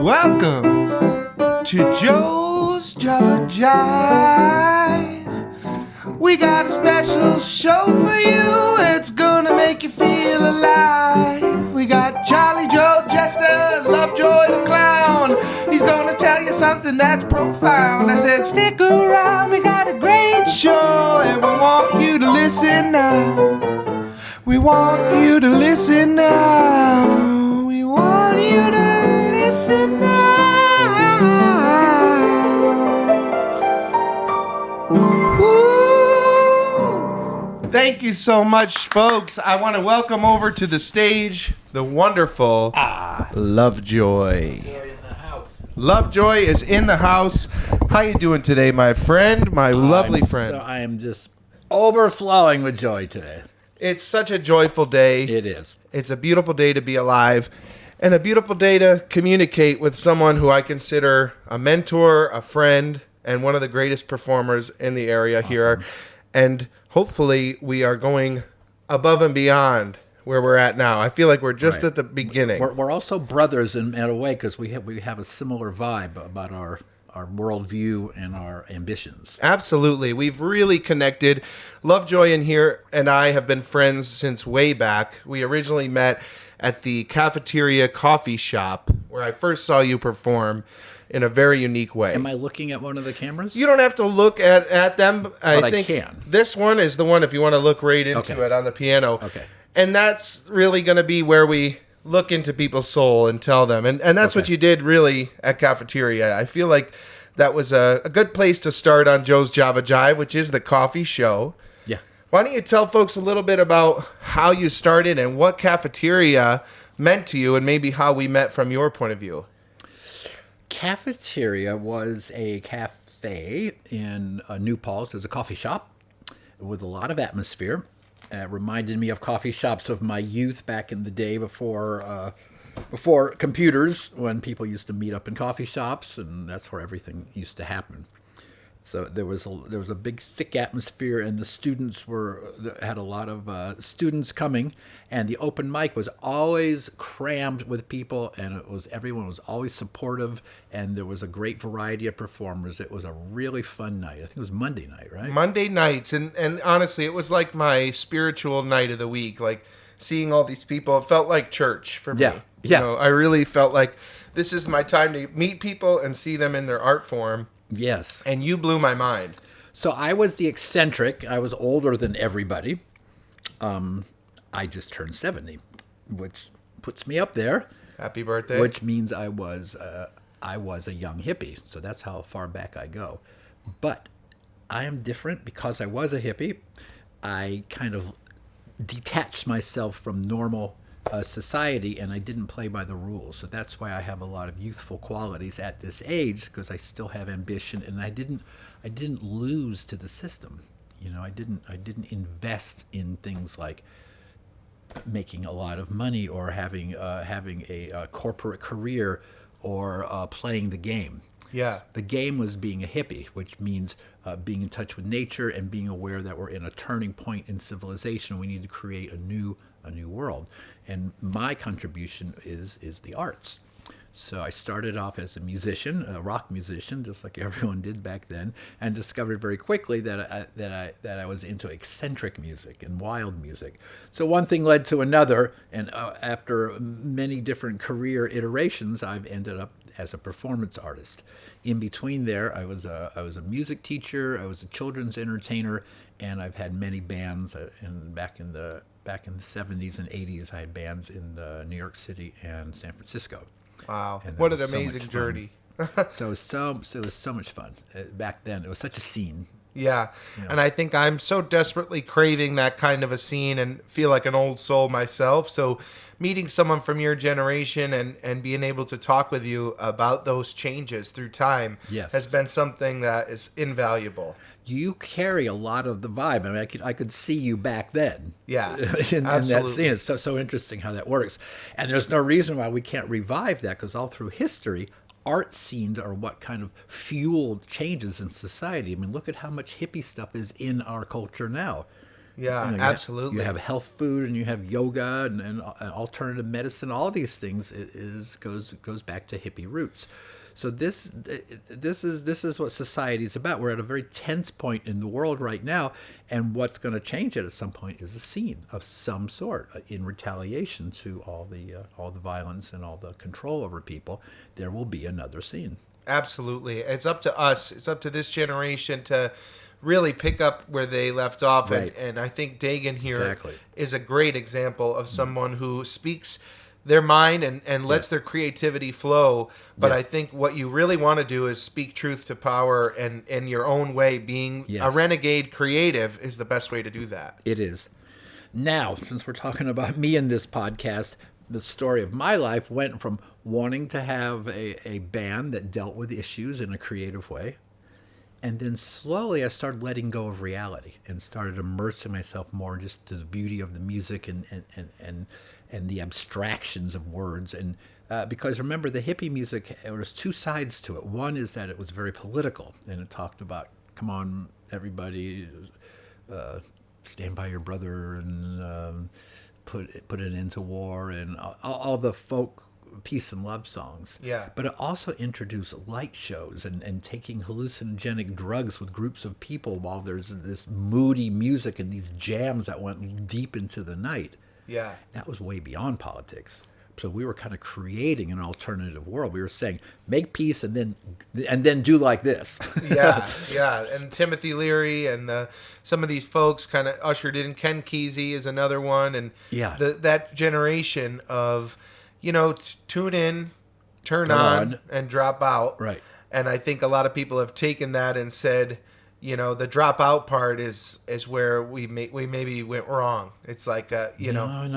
Welcome to Joe's Java Jive. We got a special show for you. It's gonna make you feel alive. We got Joe Jester, Lovejoy the clown. He's gonna tell you something that's profound. I said, stick around. We got a great show, and we want you to listen now. We want you to listen now. We want you to listen now. Woo! Thank you so much, folks. I want to welcome over to the stage the wonderful Lovejoy. Lovejoy is in the house. How you doing today, my friend, my lovely friend? So I am just overflowing with joy today. It's such a joyful day. It is. It's a beautiful day to be alive and a beautiful day to communicate with someone who I consider a mentor, a friend, and one of the greatest performers in the area here. And hopefully we are going above and beyond where we're at now. I feel like we're just at the beginning. We're also brothers in a way because we have a similar vibe about our worldview and our ambitions. Absolutely. We've really connected. Lovejoy and here and I have been friends since way back. We originally met at the cafeteria coffee shop where I first saw you perform in a very unique way. Am I looking at one of the cameras? You don't have to look at them. I think I can. This one is the one if you want to look right into it on the piano. Okay. And that's really going to be where we look into people's soul and tell them. And that's what you did really at cafeteria. I feel like that was a good place to start on Joe's Java Jive, which is the coffee show. Yeah. Why don't you tell folks a little bit about how you started and what cafeteria meant to you and maybe how we met from your point of view? Cafeteria was a cafe in New Paltz. It was a coffee shop with a lot of atmosphere. It reminded me of coffee shops of my youth back in the day before computers, when people used to meet up in coffee shops, and that's where everything used to happen. So there was a big thick atmosphere, and the students had a lot of students coming, and the open mic was always crammed with people, and everyone was always supportive, and there was a great variety of performers. It was a really fun night. I think it was Monday night, right? Monday nights, and honestly, it was like my spiritual night of the week. Like seeing all these people, it felt like church for me. Yeah. You know, I really felt like this is my time to meet people and see them in their art form. Yes. And you blew my mind. So I was the eccentric. I was older than everybody. I just turned 70, which puts me up there. Happy birthday. Which means I was a young hippie. So that's how far back I go. But I am different because I was a hippie. I kind of detached myself from normal society, and I didn't play by the rules. So that's why I have a lot of youthful qualities at this age, because I still have ambition, and I didn't lose to the system. You know, I didn't invest in things like making a lot of money or having a corporate career or playing the game. Yeah. The game was being a hippie, which means being in touch with nature and being aware that we're in a turning point in civilization. We need to create a new world. And my contribution is the arts. So I started off as a musician, a rock musician, just like everyone did back then, and discovered very quickly that I was into eccentric music and wild music. So one thing led to another, and after many different career iterations, I've ended up as a performance artist. In between there, I was a music teacher, I was a children's entertainer, and I've had many bands. Back in the 70s and 80s, I had bands in New York City and San Francisco. Wow. What an amazing journey. So it was so much fun. Back then, it was such a scene. Yeah. You know. And I think I'm so desperately craving that kind of a scene and feel like an old soul myself. So meeting someone from your generation and being able to talk with you about those changes through time has been something that is invaluable. You carry a lot of the vibe. I mean, I could see you back then. Yeah, in that absolutely. scene. It's so interesting how that works. And there's no reason why we can't revive that, because all through history, art scenes are what kind of fueled changes in society. I mean, look at how much hippie stuff is in our culture now. Yeah, You absolutely. You have health food, and you have yoga and alternative medicine. All these things goes back to hippie roots. So this is what society is about. We're at a very tense point in the world right now, and what's going to change it at some point is a scene of some sort in retaliation to all the violence and all the control over people. There will be another scene. Absolutely. It's up to us. It's up to this generation to really pick up where they left off. Right. And I think Dagen here Exactly. is a great example of someone who speaks their mind and lets their creativity flow. But Yes. I think what you really want to do is speak truth to power, and in your own way. Being a Yes. renegade creative is the best way to do that. It is. Now, since we're talking about me in this podcast, the story of my life went from wanting to have a band that dealt with issues in a creative way. And then slowly I started letting go of reality and started immersing myself more just to the beauty of the music and the abstractions of words. And because remember, the hippie music, there was two sides to it. One is that it was very political, and it talked about, come on, everybody, stand by your brother, and put an end to war, and all the folk peace and love songs. Yeah. But it also introduced light shows and taking hallucinogenic drugs with groups of people while there's this moody music and these jams that went deep into the night. Yeah. That was way beyond politics. So we were kind of creating an alternative world. We were saying, make peace and then do like this. Yeah, yeah. And Timothy Leary and some of these folks kind of ushered in. Ken Kesey is another one. And Yeah. that generation of, tune in, turn Turn on, on. and drop out. Right. And I think a lot of people have taken that and said, the drop out part is where we maybe went wrong. It's like, No,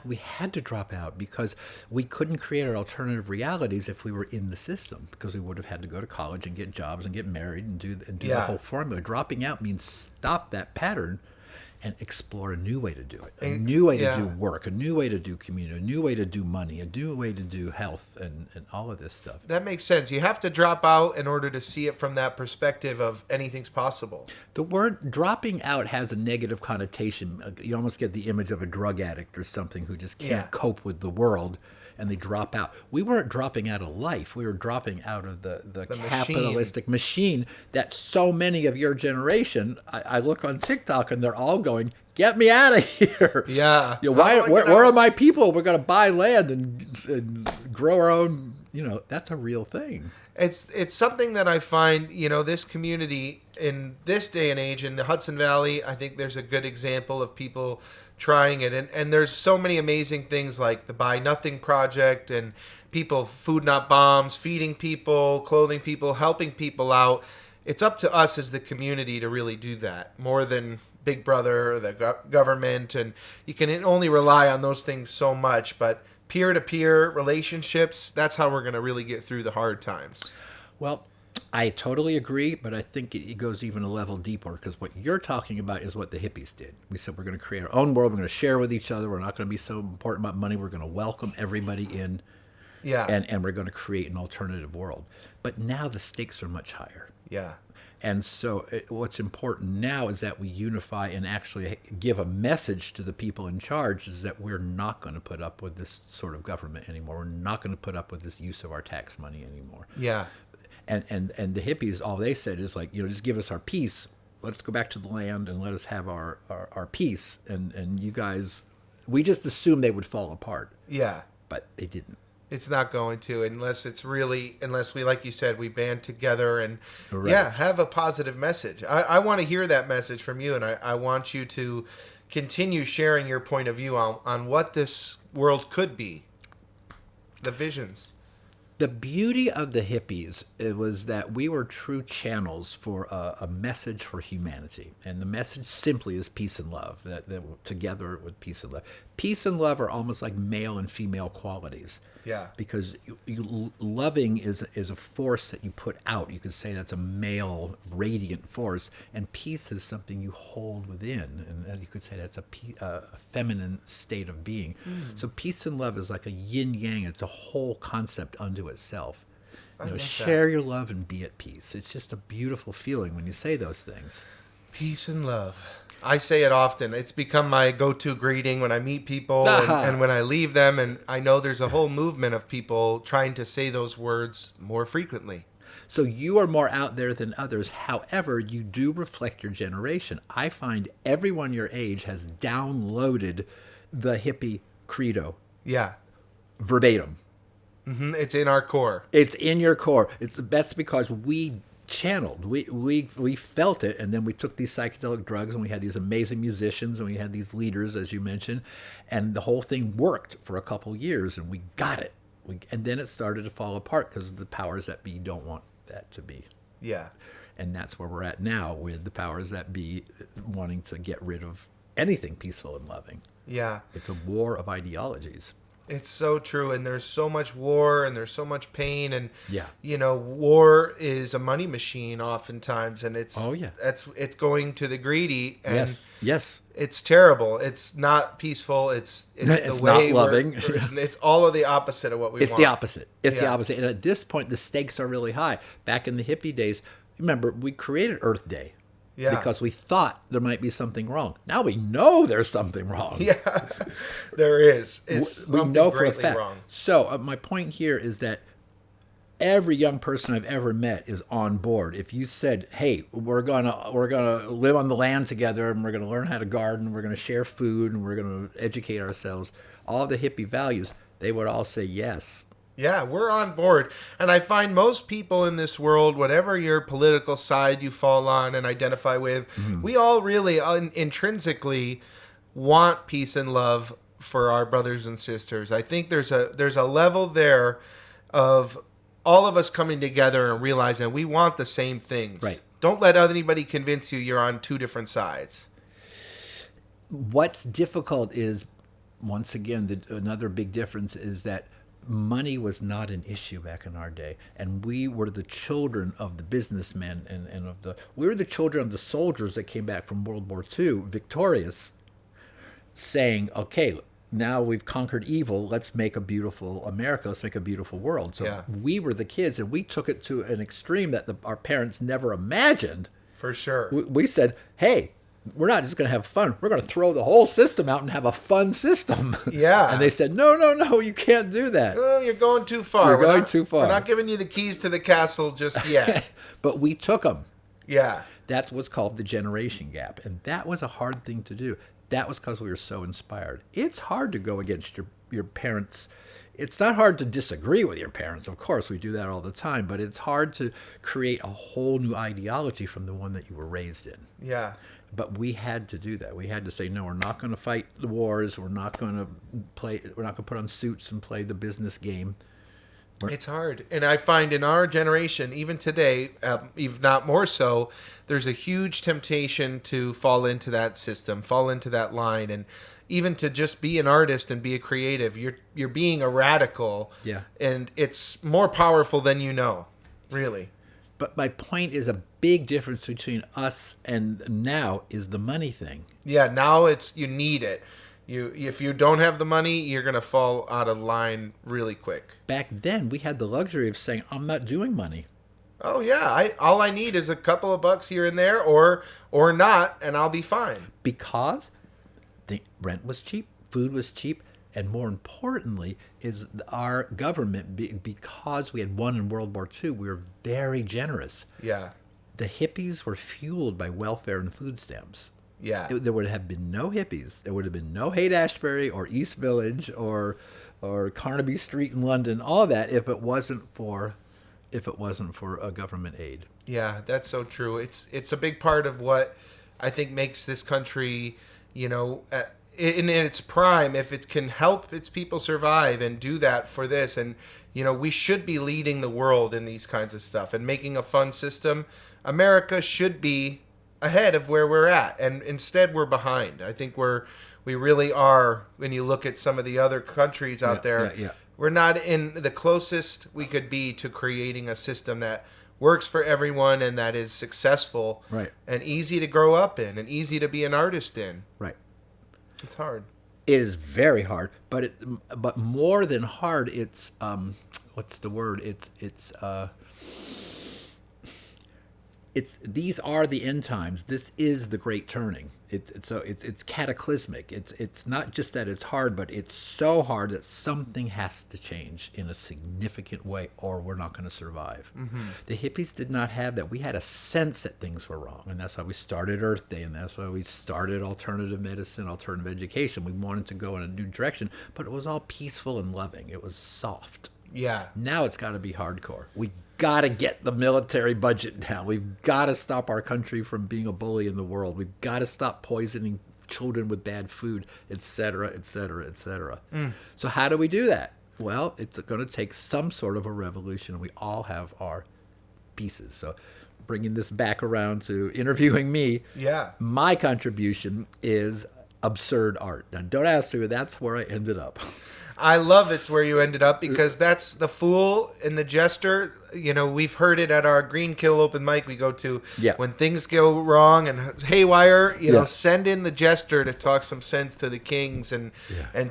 we had to drop out because we couldn't create our alternative realities if we were in the system, because we would have had to go to college and get jobs and get married and do the Yeah. whole formula. Dropping out means stop that pattern and explore a new way to do it, a new way to do work, a new way to do community, a new way to do money, a new way to do health, and all of this stuff. That makes sense. You have to drop out in order to see it from that perspective of anything's possible. The word dropping out has a negative connotation. You almost get the image of a drug addict or something who just can't Yeah. cope with the world, and they drop out. We weren't dropping out of life. We were dropping out of the capitalistic machine that so many of your generation, I look on TikTok and they're all going, get me out of here. Yeah. Where are my people? We're going to buy land and grow our own, that's a real thing. It's something that I find, this community in this day and age in the Hudson Valley, I think there's a good example of people trying it. And there's so many amazing things like the Buy Nothing Project and people, Food Not Bombs, feeding people, clothing people, helping people out. It's up to us as the community to really do that more than Big Brother or the government. And you can only rely on those things so much, but peer-to-peer relationships, that's how we're going to really get through the hard times. Well, I totally agree, but I think it goes even a level deeper, because what you're talking about is what the hippies did. We said we're going to create our own world. We're going to share with each other. We're not going to be so important about money. We're going to welcome everybody in, Yeah. and we're going to create an alternative world. But now the stakes are much higher. Yeah. And so what's important now is that we unify and actually give a message to the people in charge, is that we're not going to put up with this sort of government anymore. We're not going to put up with this use of our tax money anymore. Yeah. And the hippies, all they said is like, just give us our peace. Let's go back to the land and let us have our peace. And you guys, we just assumed they would fall apart. Yeah. But they didn't. It's not going to, unless we, like you said, we band together and Right. have a positive message. I want to hear that message from you, and I want you to continue sharing your point of view on what this world could be, the visions. The beauty of the hippies, it was that we were true channels for a message for humanity. And the message simply is peace and love, that together with peace and love. Peace and love are almost like male and female qualities. Yeah. Because loving is a force that you put out. You could say that's a male radiant force, and peace is something you hold within, and you could say that's a feminine state of being. So peace and love is like a yin yang. It's a whole concept unto itself. Share your love and be at peace. It's just a beautiful feeling when you say those things. Peace and love. I say it often. It's become my go-to greeting when I meet people and when I leave them. And I know there's a whole movement of people trying to say those words more frequently. So you are more out there than others. However, you do reflect your generation. I find everyone your age has downloaded the hippie credo Yeah. verbatim. It's in our core. It's in your core. That's because we channeled. We felt it, and then we took these psychedelic drugs, and we had these amazing musicians, and we had these leaders, as you mentioned, and the whole thing worked for a couple years, and we got it. And then it started to fall apart because the powers that be don't want that to be. Yeah. And that's where we're at now with the powers that be wanting to get rid of anything peaceful and loving. Yeah. It's a war of ideologies. It's so true, and there's so much war, and there's so much pain, and Yeah. War is a money machine oftentimes, and it's it's going to the greedy, and yes, it's terrible. It's not peaceful. It's the way not loving. It's all of the opposite of what we want. It's the opposite. It's the opposite. And at this point, the stakes are really high. Back in the hippie days, remember, we created Earth Day. Yeah. Because we thought there might be something wrong. Now we know there's something wrong. Yeah, there is. It's we something know for a greatly fact. wrong. So my point here is that every young person I've ever met is on board. If you said, "Hey, we're gonna live on the land together, and we're gonna learn how to garden, we're gonna share food, and we're gonna educate ourselves," all the hippie values, they would all say yes. Yeah, we're on board. And I find most people in this world, whatever your political side you fall on and identify with, we all really intrinsically want peace and love for our brothers and sisters. I think there's a level there of all of us coming together and realizing we want the same things. Right. Don't let anybody convince you you're on two different sides. What's difficult is, once again, another big difference is that money was not an issue back in our day, and we were the children of the businessmen and we were the children of the soldiers that came back from World War II victorious, saying, okay, now we've conquered evil, let's make a beautiful America, let's make a beautiful world. So we were the kids, and we took it to an extreme that our parents never imagined. For sure. We said, hey, we're not just going to have fun. We're going to throw the whole system out and have a fun system. Yeah. And they said, no, you can't do that. Oh, you're going too far. You're going too far. We're not giving you the keys to the castle just yet. But we took them. Yeah. That's what's called the generation gap. And that was a hard thing to do. That was because we were so inspired. It's hard to go against your parents. It's not hard to disagree with your parents. Of course, we do that all the time. But it's hard to create a whole new ideology from the one that you were raised in. Yeah. But we had to do that. We had to say, no, we're not going to fight the wars. We're not going to put on suits and play the business game. It's hard. And I find in our generation, even today, if not more so, there's a huge temptation to fall into that system, fall into that line, and even to just be an artist and be a creative. You're being a radical. Yeah. And it's more powerful than you know, really. But my point is, a big difference between us and now is the money thing. Yeah, now you need it. If you don't have the money, you're going to fall out of line really quick. Back then, we had the luxury of saying, I'm not doing money. Oh, yeah. All I need is a couple of bucks here and there or not, and I'll be fine. Because the rent was cheap, food was cheap, and more importantly is our government, because we had won in World War II, we were very generous. Yeah. The hippies were fueled by welfare and food stamps. Yeah. There would have been no hippies. There would have been no Haight-Ashbury or East Village or Carnaby Street in London, all that, if it wasn't for a government aid. Yeah, that's so true. It's a big part of what I think makes this country, in its prime, if it can help its people survive and do that for this. And, we should be leading the world in these kinds of stuff and making a fun system. America should be ahead of where we're at. And instead, we're behind. I think we really are, when you look at some of the other countries out there. Yeah. We're not in the closest we could be to creating a system that works for everyone and that is successful. Right. And easy to grow up in and easy to be an artist in. Right. It's hard. It is very hard, but more than hard, it's it's these are the end times. This is the great turning. It's cataclysmic. It's not just that it's hard, but it's so hard that something has to change in a significant way, or we're not going to survive. The hippies did not have that. We had a sense that things were wrong, and that's why we started Earth Day, and that's why we started alternative medicine, alternative education. We wanted to go in a new direction, but it was all peaceful and loving. It was soft. Yeah. Now it's got to be hardcore. We got to get the military budget down. We've got to stop our country from being a bully in the world. We've got to stop poisoning children with bad food, et cetera, et cetera, et cetera. So how do we do that? Well, it's going to take some sort of a revolution. We all have our pieces. So bringing this back around to interviewing me, my contribution is absurd art. Now, don't ask me, that's where I ended up. I love it's where you ended up, because that's the Fool and the Jester. You know, we've heard it at our Green Kill open mic we go to. When things go wrong and haywire, you know, send in the Jester to talk some sense to the kings and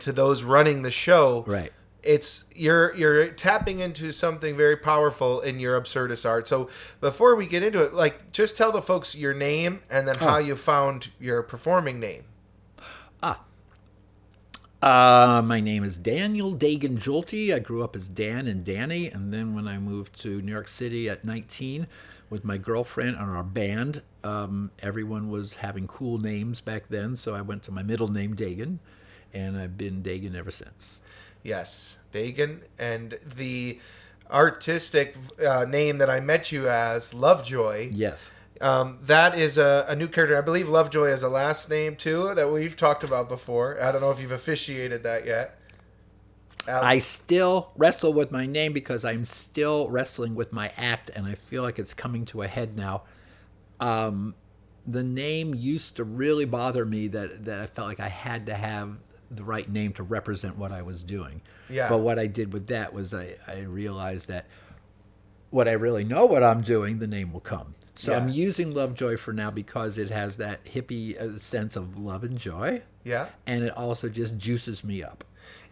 to those running the show. Right. It's you're tapping into something very powerful in your absurdist art. So before we get into it, like, just tell the folks your name and then how you found your performing name. My name is Daniel Dagen Julty. I grew up as Dan and Danny, and then when I moved to New York City at 19 with my girlfriend and our band, everyone was having cool names back then, so I went to my middle name, Dagen, and I've been Dagen ever since. Yes, Dagen, and the artistic name that I met you as, Lovejoy. Yes. That is a new character. I believe Lovejoy is a last name, too, that we've talked about before. I don't know if you've officiated that yet. I still wrestle with my name because I'm still wrestling with my act, and I feel like it's coming to a head now. The name used to really bother me, that I felt like I had to have the right name to represent what I was doing. Yeah. But what I did with that was I realized that when I really know what I'm doing, the name will come. So I'm using Lovejoy for now because it has that hippie sense of love and joy. Yeah. And it also just juices me up.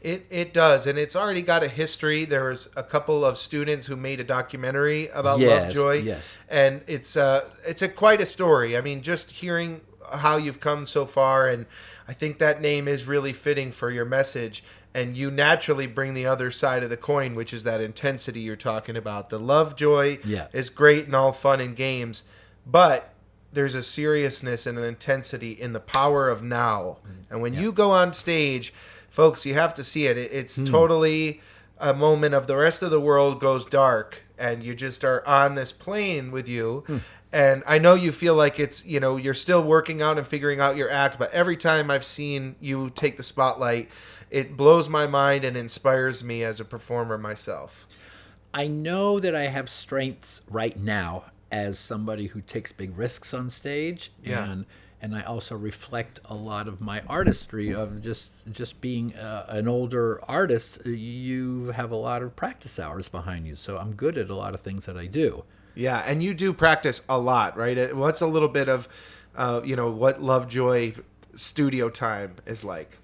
It does, and it's already got a history. There was a couple of students who made a documentary about Lovejoy. Yes. And it's quite a story. I mean, just hearing how you've come so far, and I think that name is really fitting for your message. And you naturally bring the other side of the coin, which is that intensity you're talking about. The Lovejoy is great and all fun and games, but there's a seriousness and an intensity in the power of now. And when you go on stage, folks, you have to see it. It's totally a moment of the rest of the world goes dark, and you just are on this plane with you. And I know you feel like it's, you know, you're still working out and figuring out your act, but every time I've seen you take the spotlight, it blows my mind and inspires me as a performer myself. I know that I have strengths right now as somebody who takes big risks on stage. And I also reflect a lot of my artistry of just being an older artist. You have a lot of practice hours behind you. So I'm good at a lot of things that I do. Yeah, and you do practice a lot, right? What's a little bit of, what Lovejoy studio time is like?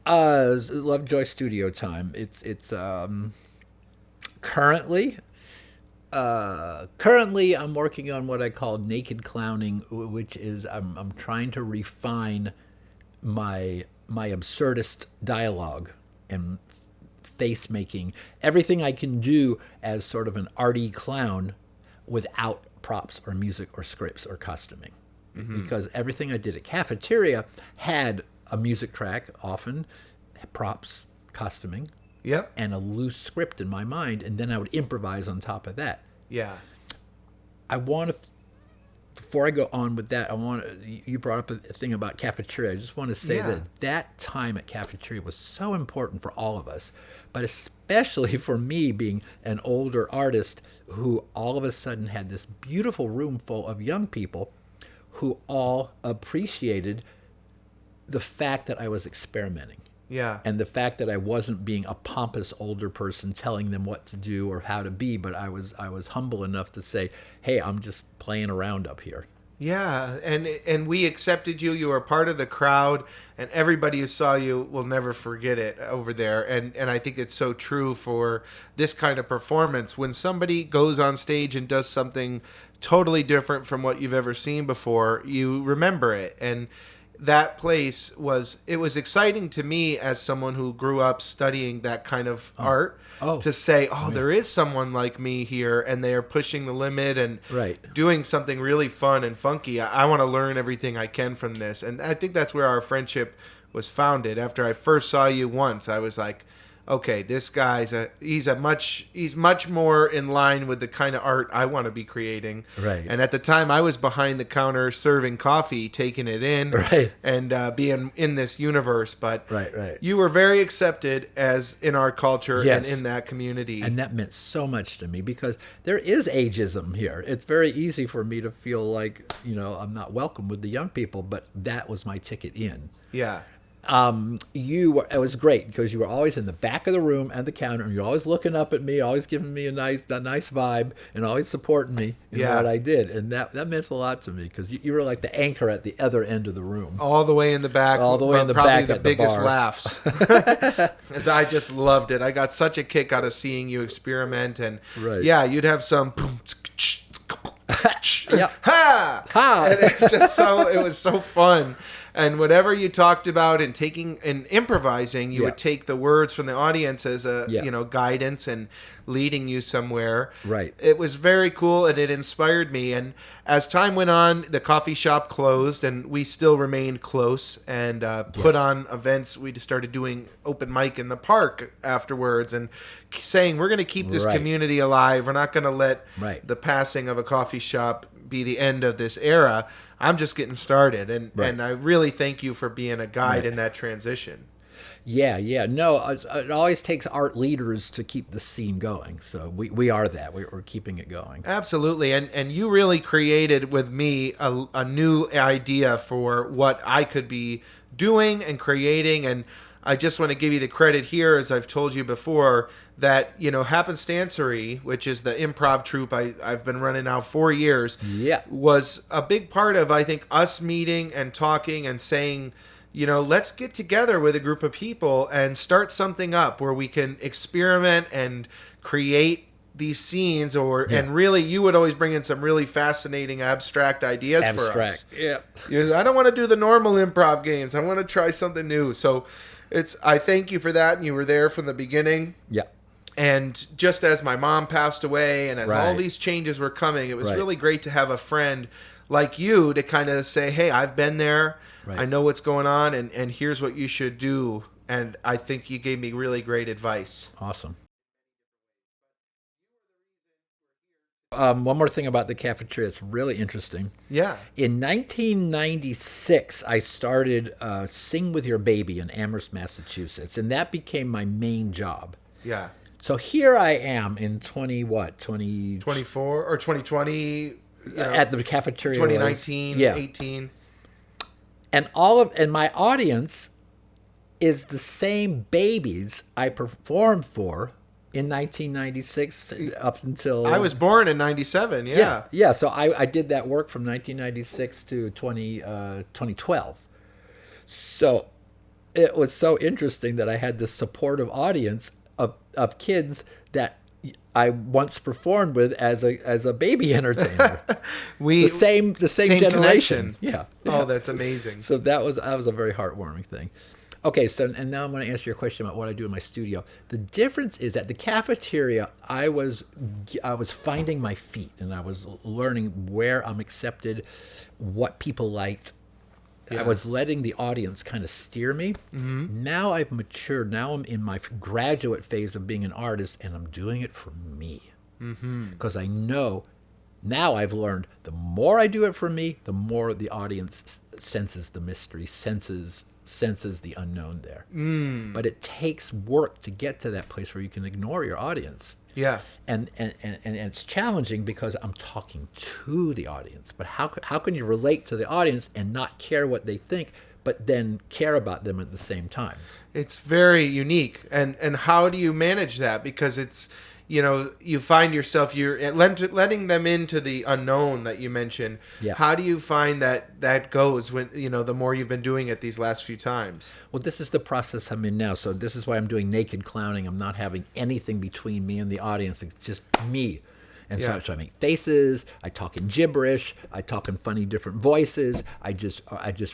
Lovejoy studio time. It's currently I'm working on what I call naked clowning, which is I'm trying to refine my absurdist dialogue and face making, everything I can do as sort of an arty clown without props or music or scripts or costuming. Because everything I did at Cafeteria had a music track, often props, costuming, and a loose script in my mind, and then I would improvise on top of that. I want to, before I go on with that, you brought up a thing about Cafeteria. I just want to say that time at Cafeteria was so important for all of us, but especially for me being an older artist who all of a sudden had this beautiful room full of young people who all appreciated the fact that I was experimenting. And the fact that I wasn't being a pompous older person telling them what to do or how to be, but I was humble enough to say, hey, I'm just playing around up here. Yeah, and we accepted you. You were part of the crowd, and everybody who saw you will never forget it over there. And I think it's so true for this kind of performance. When somebody goes on stage and does something totally different from what you've ever seen before, you remember it. And that place was exciting to me as someone who grew up studying that kind of art. To say, there is someone like me here, and they are pushing the limit and doing something really fun and funky. I want to learn everything I can from this. And I think that's where our friendship was founded. After I first saw you once, I was like, okay, this guy's he's much more in line with the kind of art I want to be creating. Right. And at the time, I was behind the counter serving coffee, taking it in, and being in this universe. But you were very accepted as in our culture and in that community. And that meant so much to me because there is ageism here. It's very easy for me to feel like, I'm not welcome with the young people, but that was my ticket in. Yeah. It was great because you were always in the back of the room at the counter, and you're always looking up at me, always giving me a nice vibe, and always supporting me in what I did, and that meant a lot to me because you were like the anchor at the other end of the room, all the way in the back, probably the biggest laughs, as I just loved it. I got such a kick out of seeing you experiment, and you'd have some. Ha! And it's just it was so fun. And whatever you talked about and improvising, you would take the words from the audience as a guidance and leading you somewhere. Right. It was very cool, and it inspired me. And as time went on, the coffee shop closed, and we still remained close and put on events. We just started doing open mic in the park afterwards and saying, we're going to keep this community alive. We're not going to let the passing of a coffee shop be the end of this era. I'm just getting started, and I really thank you for being a guide in that transition. Yeah. No, it always takes art leaders to keep the scene going. So we are that. We're keeping it going. Absolutely. And you really created with me a new idea for what I could be doing and creating. And I just want to give you the credit here, as I've told you before, that, Happenstancery, which is the improv troupe I've been running now 4 years, was a big part of, I think, us meeting and talking and saying, let's get together with a group of people and start something up where we can experiment and create these scenes and really you would always bring in some really fascinating abstract ideas for us. I don't want to do the normal improv games. I want to try something new. So I thank you for that, and you were there from the beginning. Yeah. And just as my mom passed away and as all these changes were coming, it was really great to have a friend like you to kind of say, hey, I've been there. I know what's going on, and here's what you should do. And I think you gave me really great advice. Awesome. One more thing about the cafeteria that's really interesting. Yeah. In 1996, I started Sing With Your Baby in Amherst, Massachusetts, and that became my main job. Yeah. So here I am in 2024 or 2020 at the cafeteria. 2019, 18. And my audience is the same babies I performed for in 1996 up until I was born in 97. Yeah. So I did that work from 1996 to 2012. So it was so interesting that I had this supportive audience of kids that I once performed with as a baby entertainer. The same generation. Connection. Yeah. Oh, that's amazing. So that was a very heartwarming thing. Okay, and now I'm going to answer your question about what I do in my studio. The difference is at the cafeteria, I was finding my feet, and I was learning where I'm accepted, what people liked. I was letting the audience kind of steer me. Mm-hmm. Now I've matured. Now I'm in my graduate phase of being an artist, and I'm doing it for me. Because I know now I've learned the more I do it for me, the more the audience senses the mystery, senses the unknown there. But it takes work to get to that place where you can ignore your audience. Yeah. And it's challenging because I'm talking to the audience. But how can you relate to the audience and not care what they think, but then care about them at the same time? It's very unique. And how do you manage that? Because it's, you find yourself, you're letting them into the unknown that you mentioned. Yeah. How do you find that goes when, the more you've been doing it these last few times? Well, this is the process I'm in now. So this is why I'm doing naked clowning. I'm not having anything between me and the audience. It's just me. And so I make faces. I talk in gibberish. I talk in funny different voices. I just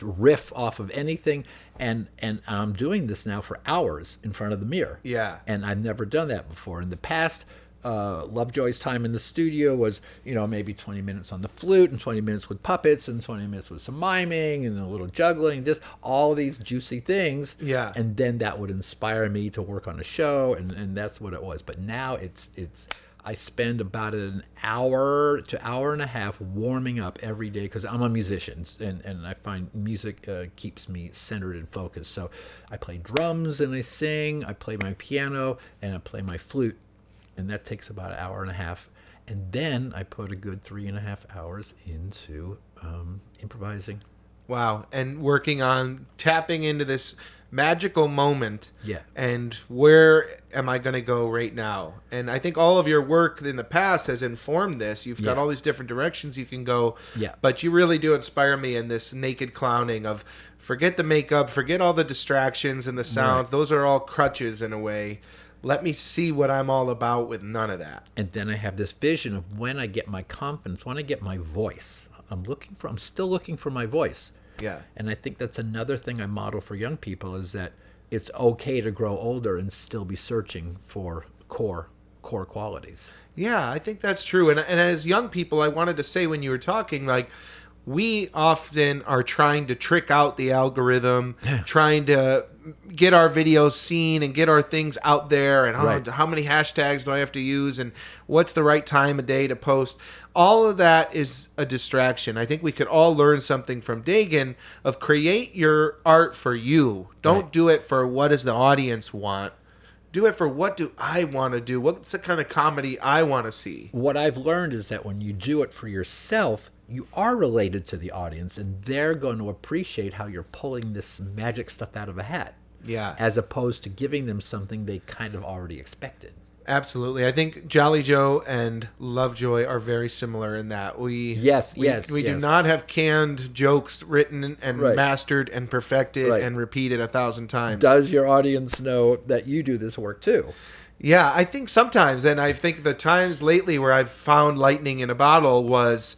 riff off of anything. And I'm doing this now for hours in front of the mirror. Yeah. And I've never done that before. In the past, Lovejoy's time in the studio was, maybe 20 minutes on the flute and 20 minutes with puppets and 20 minutes with some miming and a little juggling, just all these juicy things. Yeah. And then that would inspire me to work on a show, and that's what it was. But now it's I spend about an hour to hour and a half warming up every day because I'm a musician, and I find music keeps me centered and focused. So I play drums and I sing, I play my piano, and I play my flute, and that takes about an hour and a half. And then I put a good 3.5 hours into improvising. Wow. And working on tapping into this magical moment. Yeah. And where am I going to go right now? And I think all of your work in the past has informed this. You've got all these different directions you can go. Yeah. But you really do inspire me in this naked clowning of forget the makeup, forget all the distractions and the sounds. Right. Those are all crutches in a way. Let me see what I'm all about with none of that. And then I have this vision of when I get my confidence, when I get my voice. I'm still looking for my voice. Yeah. And I think that's another thing I model for young people is that it's okay to grow older and still be searching for core qualities. Yeah, I think that's true. And as young people, I wanted to say when you were talking, like, we often are trying to trick out the algorithm, trying to get our videos seen and get our things out there. And how many hashtags do I have to use? And what's the right time of day to post? All of that is a distraction. I think we could all learn something from Dagen of create your art for you. Don't do it for what does the audience want. Do it for what do I want to do? What's the kind of comedy I want to see? What I've learned is that when you do it for yourself, you are related to the audience, and they're going to appreciate how you're pulling this magic stuff out of a hat. Yeah. As opposed to giving them something they kind of already expected. Absolutely. I think Jolly Joe and Lovejoy are very similar in that we do not have canned jokes written and mastered and perfected and repeated 1,000 times. Does your audience know that you do this work too? Yeah, I think sometimes, and I think the times lately where I've found lightning in a bottle was,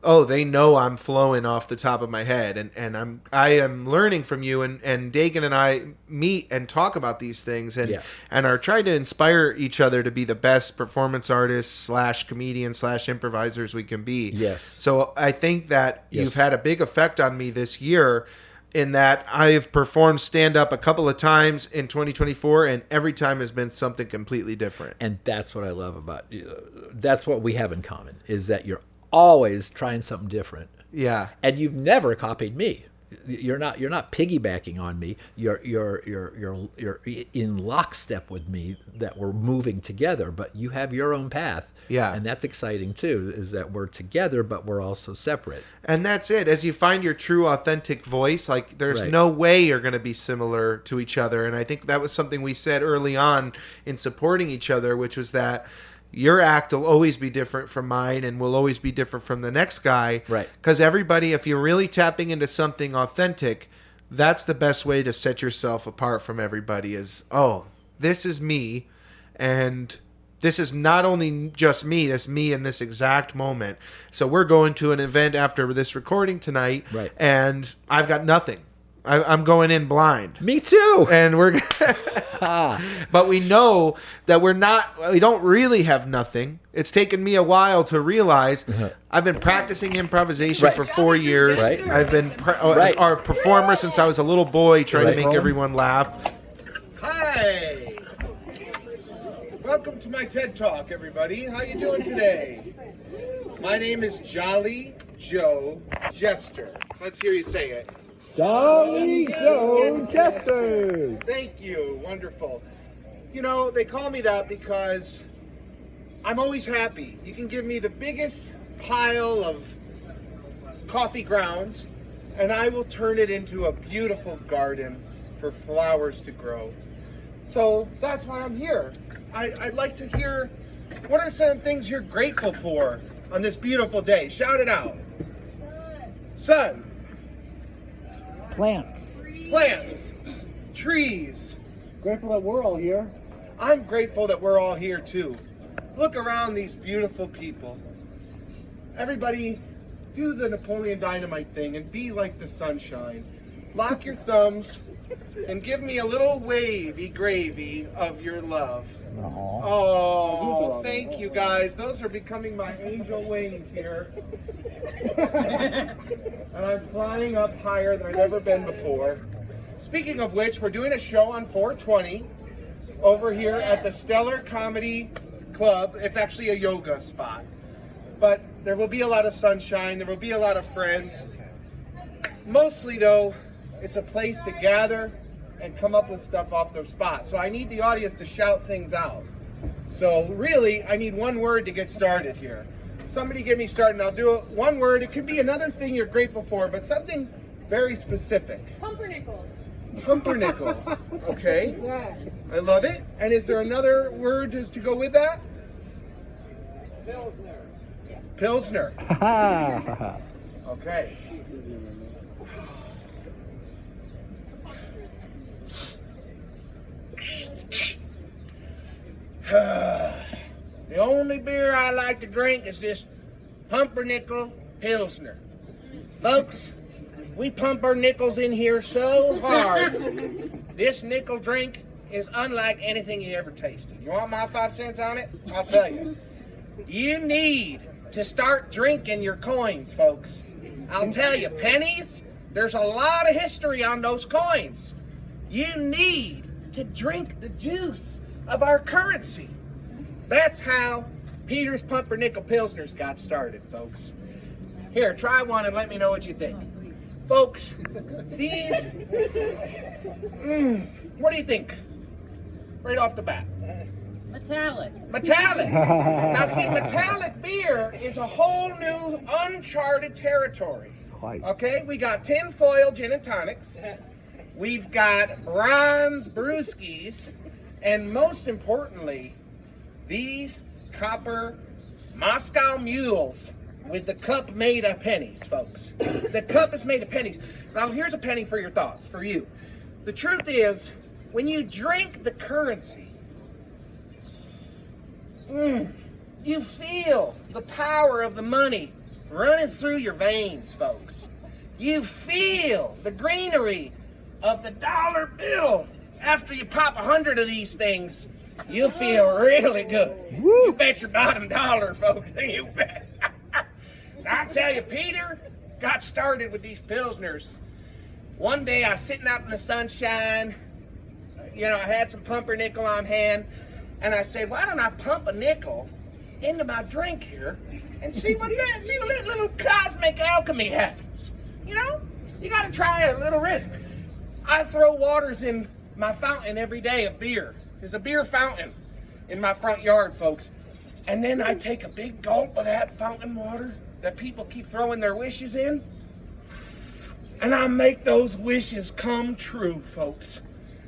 they know I'm flowing off the top of my head, and I am learning from you, and Dagen and I meet and talk about these things, and are trying to inspire each other to be the best performance artists / comedians / improvisers we can be. Yes. So I think that you've had a big effect on me this year, in that I've performed stand-up a couple of times in 2024, and every time has been something completely different. And that's what I love about you. That's what we have in common, is that you're always trying something different. Yeah. And you've never copied me. You're not piggybacking on me. You're in lockstep with me, that we're moving together, but you have your own path. Yeah. And that's exciting too, is that we're together, but we're also separate. And that's it. As you find your true authentic voice, like there's no way you're going to be similar to each other. And I think that was something we said early on in supporting each other, which was that your act will always be different from mine and will always be different from the next guy. Right. Because everybody, if you're really tapping into something authentic, that's the best way to set yourself apart from everybody is, this is me. And this is not only just me, that's me in this exact moment. So we're going to an event after this recording tonight. Right. And I've got nothing. I'm going in blind. Me too. And we're... But we know that we don't really have nothing. It's taken me a while to realize I've been practicing improvisation for 4 years. Right. I've been our performer since I was a little boy, trying to make everyone laugh. Hi. Welcome to my TED Talk, everybody. How you doing today? My name is Jolly Joe Jester. Let's hear you say it. Jolly Joe Jester. Thank you. Wonderful. You know, they call me that because I'm always happy. You can give me the biggest pile of coffee grounds, and I will turn it into a beautiful garden for flowers to grow. So that's why I'm here. I'd like to hear What are some things you're grateful for on this beautiful day? Shout it out. Sun. Plants. Plants. Trees. Grateful that we're all here. I'm grateful that we're all here too. Look around these beautiful people. Everybody, do the Napoleon Dynamite thing and be like the sunshine. Lock your thumbs and give me a little wavy gravy of your love. Oh, thank you guys. Those are becoming my angel wings here. And I'm flying up higher than I've ever been before. Speaking of which, we're doing a show on 420 over here at the Stellar Comedy Club. It's actually a yoga spot. But there will be a lot of sunshine. There will be a lot of friends. Mostly, though, it's a place to gather and come up with stuff off their spot. So I need the audience to shout things out. So really, I need one word to get started here. Somebody get me started and I'll do it. One word. It could be another thing you're grateful for, but something very specific. Pumpernickel. Pumpernickel. Okay. Yes. I love it. And is there another word to go with that? Pilsner. Pilsner. Okay. The only beer I like to drink is this Pumpernickel Pilsner. Folks, we pump our nickels in here so hard. This nickel drink is unlike anything you ever tasted. You want my 5 cents on it? I'll tell you. You need to start drinking your coins, folks. I'll tell you, pennies, there's a lot of history on those coins. You need to drink the juice of our currency. That's how Peter's Pumpernickel Pilsners got started, folks. Here, try one and let me know what you think. Folks, these, what do you think? Right off the bat. Metallic. Metallic. Now see, metallic beer is a whole new uncharted territory. Okay, we got tinfoil gin and tonics. We've got bronze brewskis. And most importantly, these copper Moscow mules with the cup made of pennies, folks. The cup is made of pennies. Now here's a penny for your thoughts, for you. The truth is, when you drink the currency, you feel the power of the money running through your veins, folks. You feel the greenery of the dollar bill. After you pop 100 of these things, you feel really good. Woo. You bet your bottom dollar, folks. You bet. I tell you, Peter got started with these Pilsners. One day I was sitting out in the sunshine. You know, I had some pumpernickel on hand. And I said, why don't I pump a nickel into my drink here and see what little cosmic alchemy happens. You know, you got to try a little risk. I throw waters in my fountain every day of beer. There's a beer fountain in my front yard, folks. And then I take a big gulp of that fountain water that people keep throwing their wishes in. And I make those wishes come true, folks.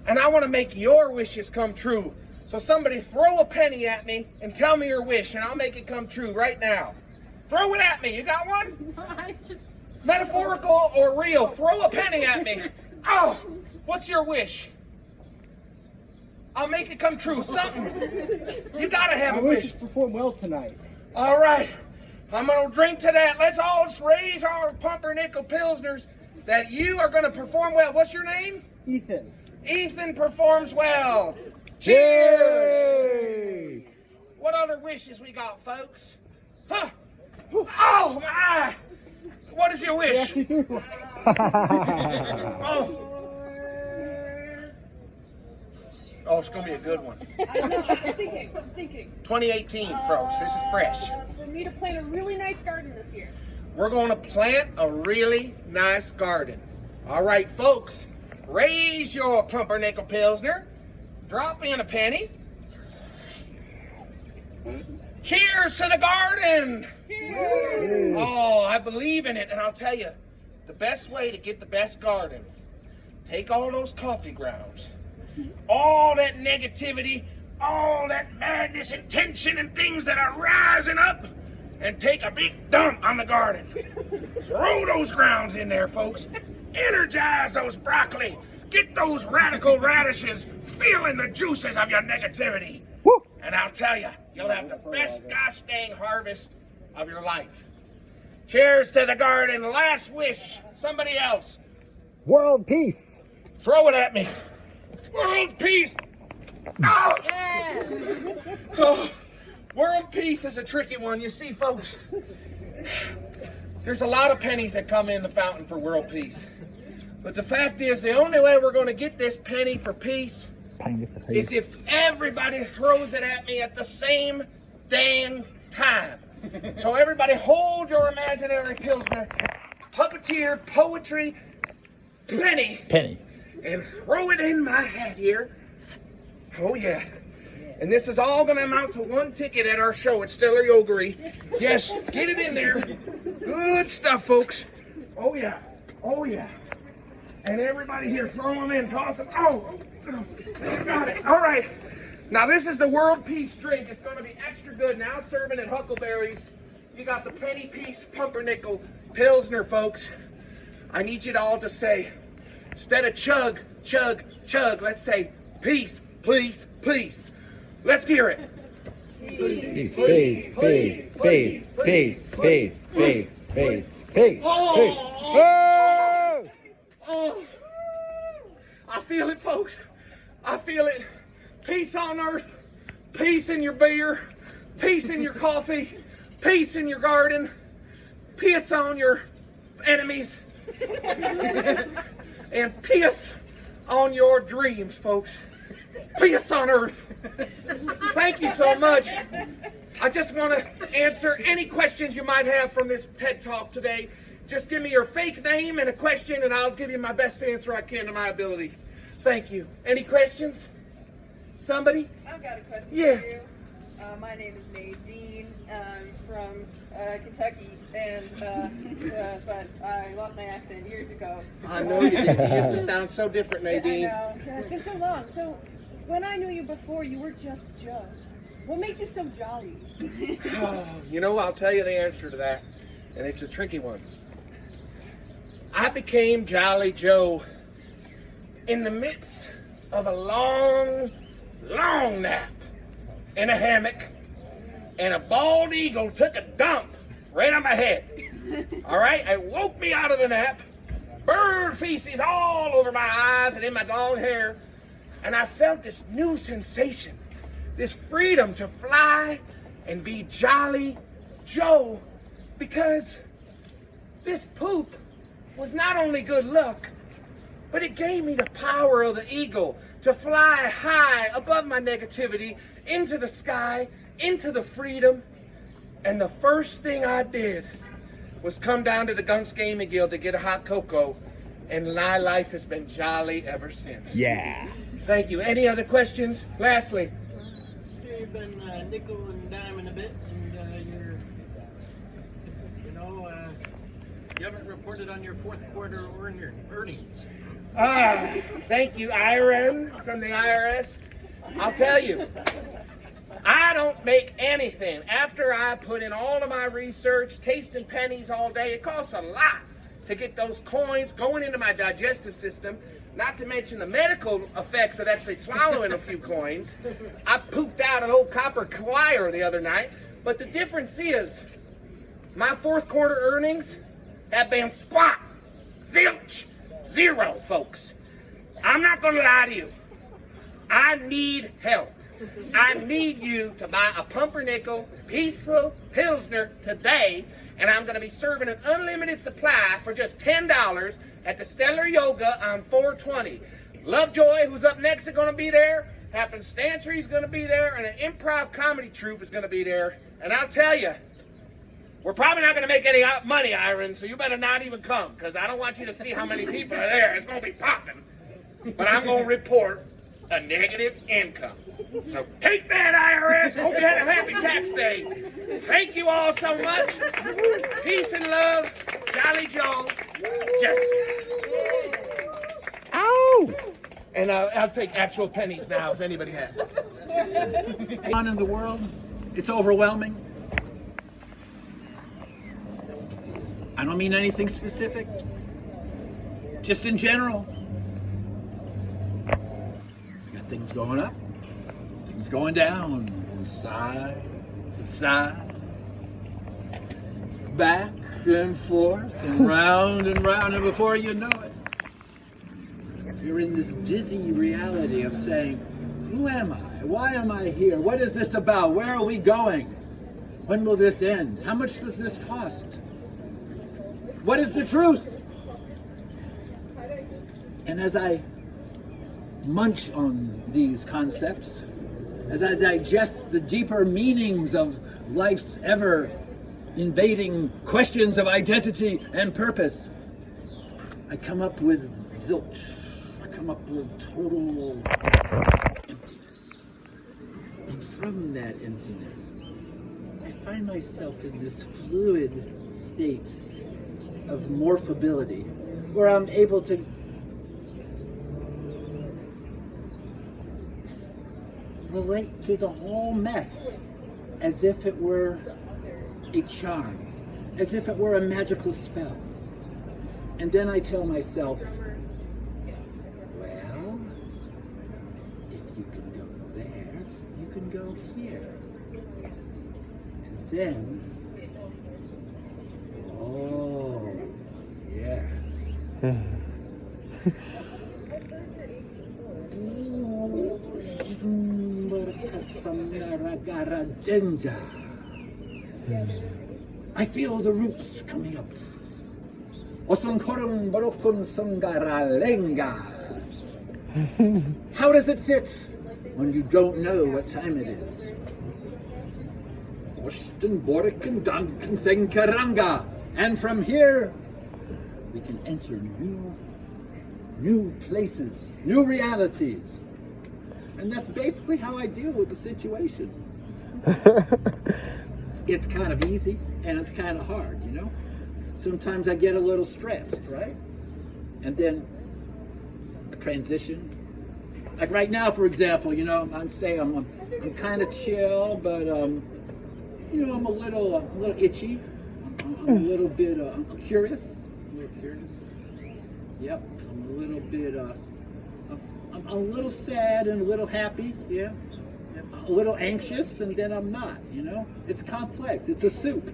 And I want to make your wishes come true. So somebody throw a penny at me and tell me your wish, and I'll make it come true right now. Throw it at me. You got one? Metaphorical or real? Throw a penny at me. Oh, what's your wish? I'll make it come true. Something. You gotta have a wish. I wish to perform well tonight. All right. I'm gonna drink to that. Let's all raise our pumpernickel pilsners that you are gonna perform well. What's your name? Ethan. Ethan performs well. Cheers! What other wishes we got, folks? Huh? Oh my! What is your wish? Oh, it's gonna be a good one. I'm thinking. 2018, folks. This is fresh. For me to plant a really nice garden this year. We're gonna plant a really nice garden. All right, folks. Raise your pumpernickel pilsner. Drop in a penny. Cheers to the garden! Cheers! Oh, I believe in it, and I'll tell you, the best way to get the best garden, take all those coffee grounds, all that negativity, all that madness and tension and things that are rising up and take a big dump on the garden. Throw those grounds in there, folks. Energize those broccoli. Get those radical radishes feeling the juices of your negativity. Woo! And I'll tell you, you'll have the best gosh dang harvest of your life. Cheers to the garden. Last wish. Somebody else. World peace. Throw it at me. World peace. Oh! Oh, world peace is a tricky one. You see, folks, there's a lot of pennies that come in the fountain for world peace. But the fact is, the only way we're going to get this penny for peace is if everybody throws it at me at the same dang time. So everybody hold your imaginary Pilsner, puppeteer, poetry, penny, and throw it in my hat here. Oh yeah. And this is all going to amount to one ticket at our show at Stellar Yogery. Yes, get it in there. Good stuff, folks. Oh yeah. Oh yeah. And everybody here, throw them in, toss them. Oh, got it. All right. Now this is the world peace drink. It's going to be extra good. Now serving at Huckleberry's. You got the penny piece pumpernickel Pilsner, folks. I need you all to say, instead of chug, chug, chug, let's say peace, please, please. Let's hear it. Peace, peace, peace, peace, peace, peace, peace, peace, peace. Oh! Oh! I feel it, folks. I feel it. Peace on earth. Peace in your beer. Peace in your coffee. Peace in your garden. Peace on your enemies. And peace on your dreams, folks. Peace on earth. Thank you so much. I just want to answer any questions you might have from this TED Talk today. Just give me your fake name and a question, and I'll give you my best answer I can to my ability. Thank you. Any questions? Somebody? I've got a question Yeah. for you. My name is Nadine. I'm from Kentucky, and but I lost my accent years ago. I know you did. You used to sound so different, Nadine. I know. It's been so long. So when I knew you before, you were just Joe. What makes you so jolly? Oh, you know, I'll tell you the answer to that, and it's a tricky one. I became Jolly Joe in the midst of a long, long nap in a hammock, and a bald eagle took a dump right on my head. All right? It woke me out of the nap, bird feces all over my eyes and in my long hair, and I felt this new sensation, this freedom to fly and be Jolly Joe, because this poop was not only good luck, but it gave me the power of the eagle to fly high above my negativity into the sky, into the freedom. And the first thing I did was come down to the Gunks Gaming Guild to get a hot cocoa, and my life has been jolly ever since. Yeah. Thank you. Any other questions? Lastly, You've been nickel and diming a bit, and you haven't reported on your fourth quarter earnings. thank you, Iron from the IRS. I'll tell you, I don't make anything. After I put in all of my research, tasting pennies all day, it costs a lot to get those coins going into my digestive system, not to mention the medical effects of actually swallowing a few coins. I pooped out an old copper wire the other night, but the difference is my fourth quarter earnings have been squat, zilch, zero, folks. I'm not going to lie to you. I need help. I need you to buy a pumpernickel peaceful Pilsner today, and I'm going to be serving an unlimited supply for just $10 at the Stellar Yoga on 420. Lovejoy, who's up next, is going to be there. Happenstancery is going to be there, and an improv comedy troupe is going to be there. And I'll tell you, we're probably not going to make any money, Iron, so you better not even come, because I don't want you to see how many people are there. It's going to be popping. But I'm going to report a negative income. So take that, IRS. Hope you had a happy tax day. Thank you all so much. Peace and love. Jolly Joe. Jessica. Ow! And I'll take actual pennies now if anybody has. On in the world, it's overwhelming. I don't mean anything specific, just in general. We got things going up, things going down, from side to side, back and forth, and round, and before you know it, you're in this dizzy reality of saying, who am I? Why am I here? What is this about? Where are we going? When will this end? How much does this cost? What is the truth? And as I munch on these concepts, as I digest the deeper meanings of life's ever invading questions of identity and purpose, I come up with zilch. I come up with total emptiness. And from that emptiness, I find myself in this fluid state of morphability, where I'm able to relate to the whole mess as if it were a charm, as if it were a magical spell. And then I tell myself, well, if you can go there, you can go here. And then, oh, yes. I feel the roots coming up. How does it fit when you don't know what time it is? And from here, we can enter new places, new realities. And that's basically how I deal with the situation. It's kind of easy and it's kind of hard, you know? Sometimes I get a little stressed, right? And then a transition. Like right now, for example, you know, I'm kind of chill, but you know, I'm a little itchy. I'm a little bit I'm curious. A little curious. Yep. I'm a little bit I'm a little sad and a little happy, yeah. A little anxious, and then I'm not, you know? It's complex. It's a soup.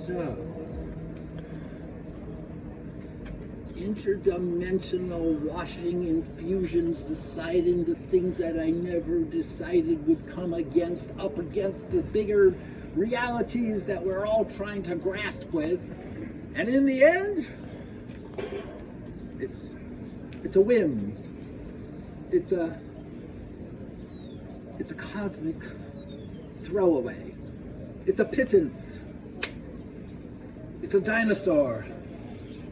So, interdimensional washing infusions, deciding the things that I never decided would come up against the bigger realities that we're all trying to grasp with. And in the end, it's a whim. It's a cosmic throwaway. It's a pittance. It's a dinosaur.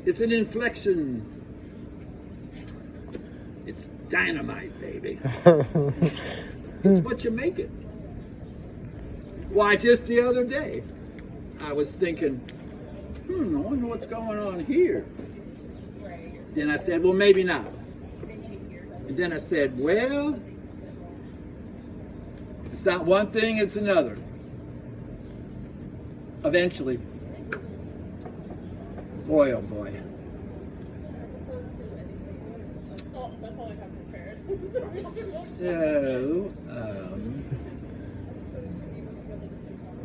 It's an inflection. It's dynamite, baby. It's what you make it. Why, just the other day, I was thinking, I wonder what's going on here. Then I said, well, maybe not. And then I said, well, if it's not one thing, it's another. Eventually, boy, oh boy. That's all I have prepared. So,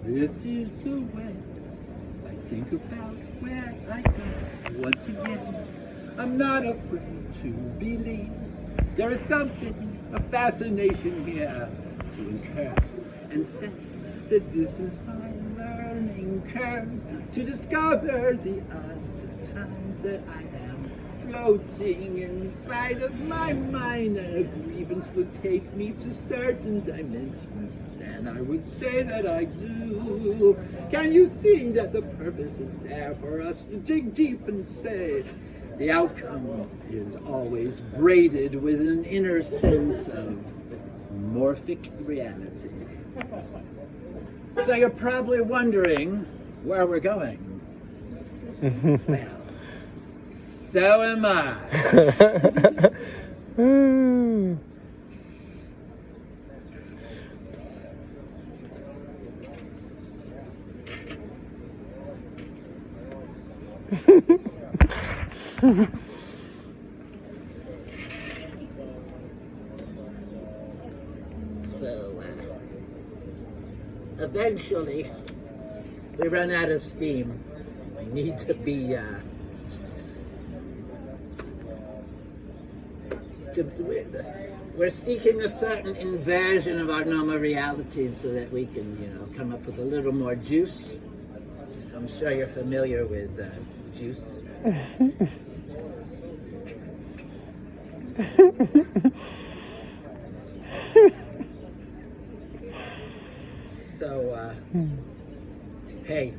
this is the way I think about where I go. Once again, I'm not afraid to believe there is something, a fascination here to encourage and say that this is my learning curve to discover the times that I am floating inside of my mind, and a grievance would take me to certain dimensions. Then I would say that I do. Can you see that the purpose is there for us to dig deep and say the outcome is always braided with an inner sense of morphic reality? So you're probably wondering where we're going. Well, so am I. So, eventually, we run out of steam. We need to be, we're seeking a certain inversion of our normal realities so that we can, come up with a little more juice. I'm sure you're familiar with juice. So, hey,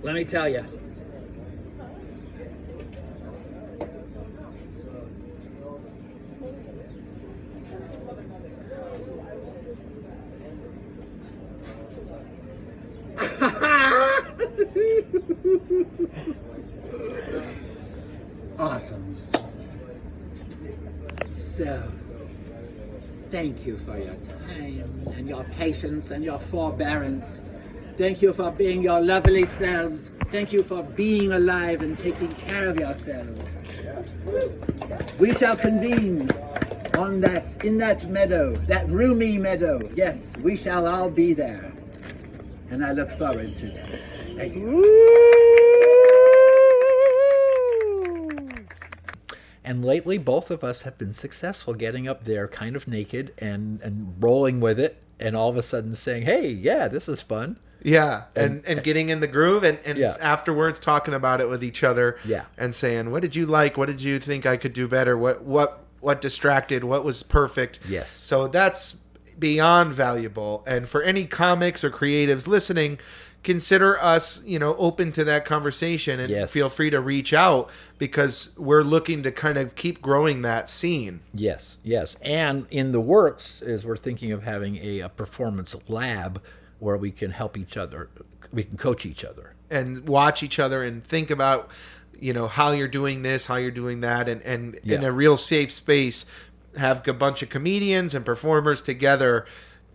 let me tell you. Awesome. So, thank you for your time and your patience and your forbearance. Thank you for being your lovely selves. Thank you for being alive and taking care of yourselves. We shall convene in that meadow, that roomy meadow. Yes, we shall all be there. And I look forward to that. Thank you. And lately, both of us have been successful getting up there kind of naked and rolling with it, and all of a sudden saying, hey, yeah, this is fun. Yeah, and getting in the groove, and yeah. afterwards talking about it with each other. Yeah. And saying, what did you like? What did you think I could do better? What distracted? What was perfect? Yes. So that's beyond valuable. And for any comics or creatives listening, consider us, open to that conversation, and yes. feel free to reach out, because we're looking to kind of keep growing that scene. Yes, yes. And in the works is we're thinking of having a performance lab where we can help each other, we can coach each other. And watch each other and think about, how you're doing this, how you're doing that, and yeah. in a real safe space, have a bunch of comedians and performers together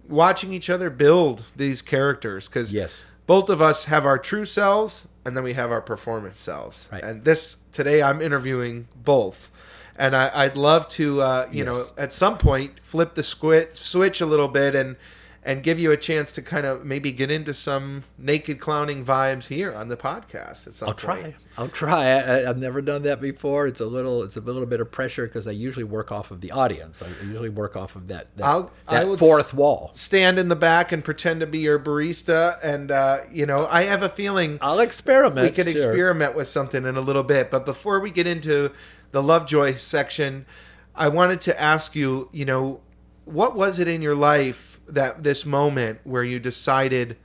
watching each other build these characters. Because yes. both of us have our true selves, and then we have our performance selves. Right. And today I'm interviewing both. And I'd love to, yes. at some point, flip the switch a little bit and give you a chance to kind of maybe get into some naked clowning vibes here on the podcast at some point. I'll try. I've never done that before. It's a little bit of pressure because I usually work off of the audience. I usually work off of that fourth wall. Stand in the back and pretend to be your barista, and I have a feeling I'll experiment. We could experiment with something in a little bit. But before we get into the Lovejoy section, I wanted to ask you, what was it in your life this moment where you decided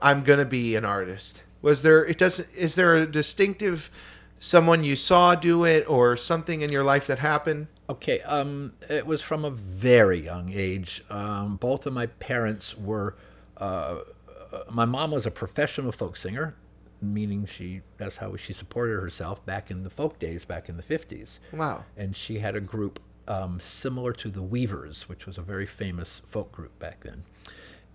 I'm going to be an artist? Is there a distinctive someone you saw do it, or something in your life that happened? Okay. It was from a very young age. Both of my parents were, my mom was a professional folk singer, meaning that's how she supported herself back in the folk days, back in the 50s. Wow. And she had a group similar to the Weavers, which was a very famous folk group back then.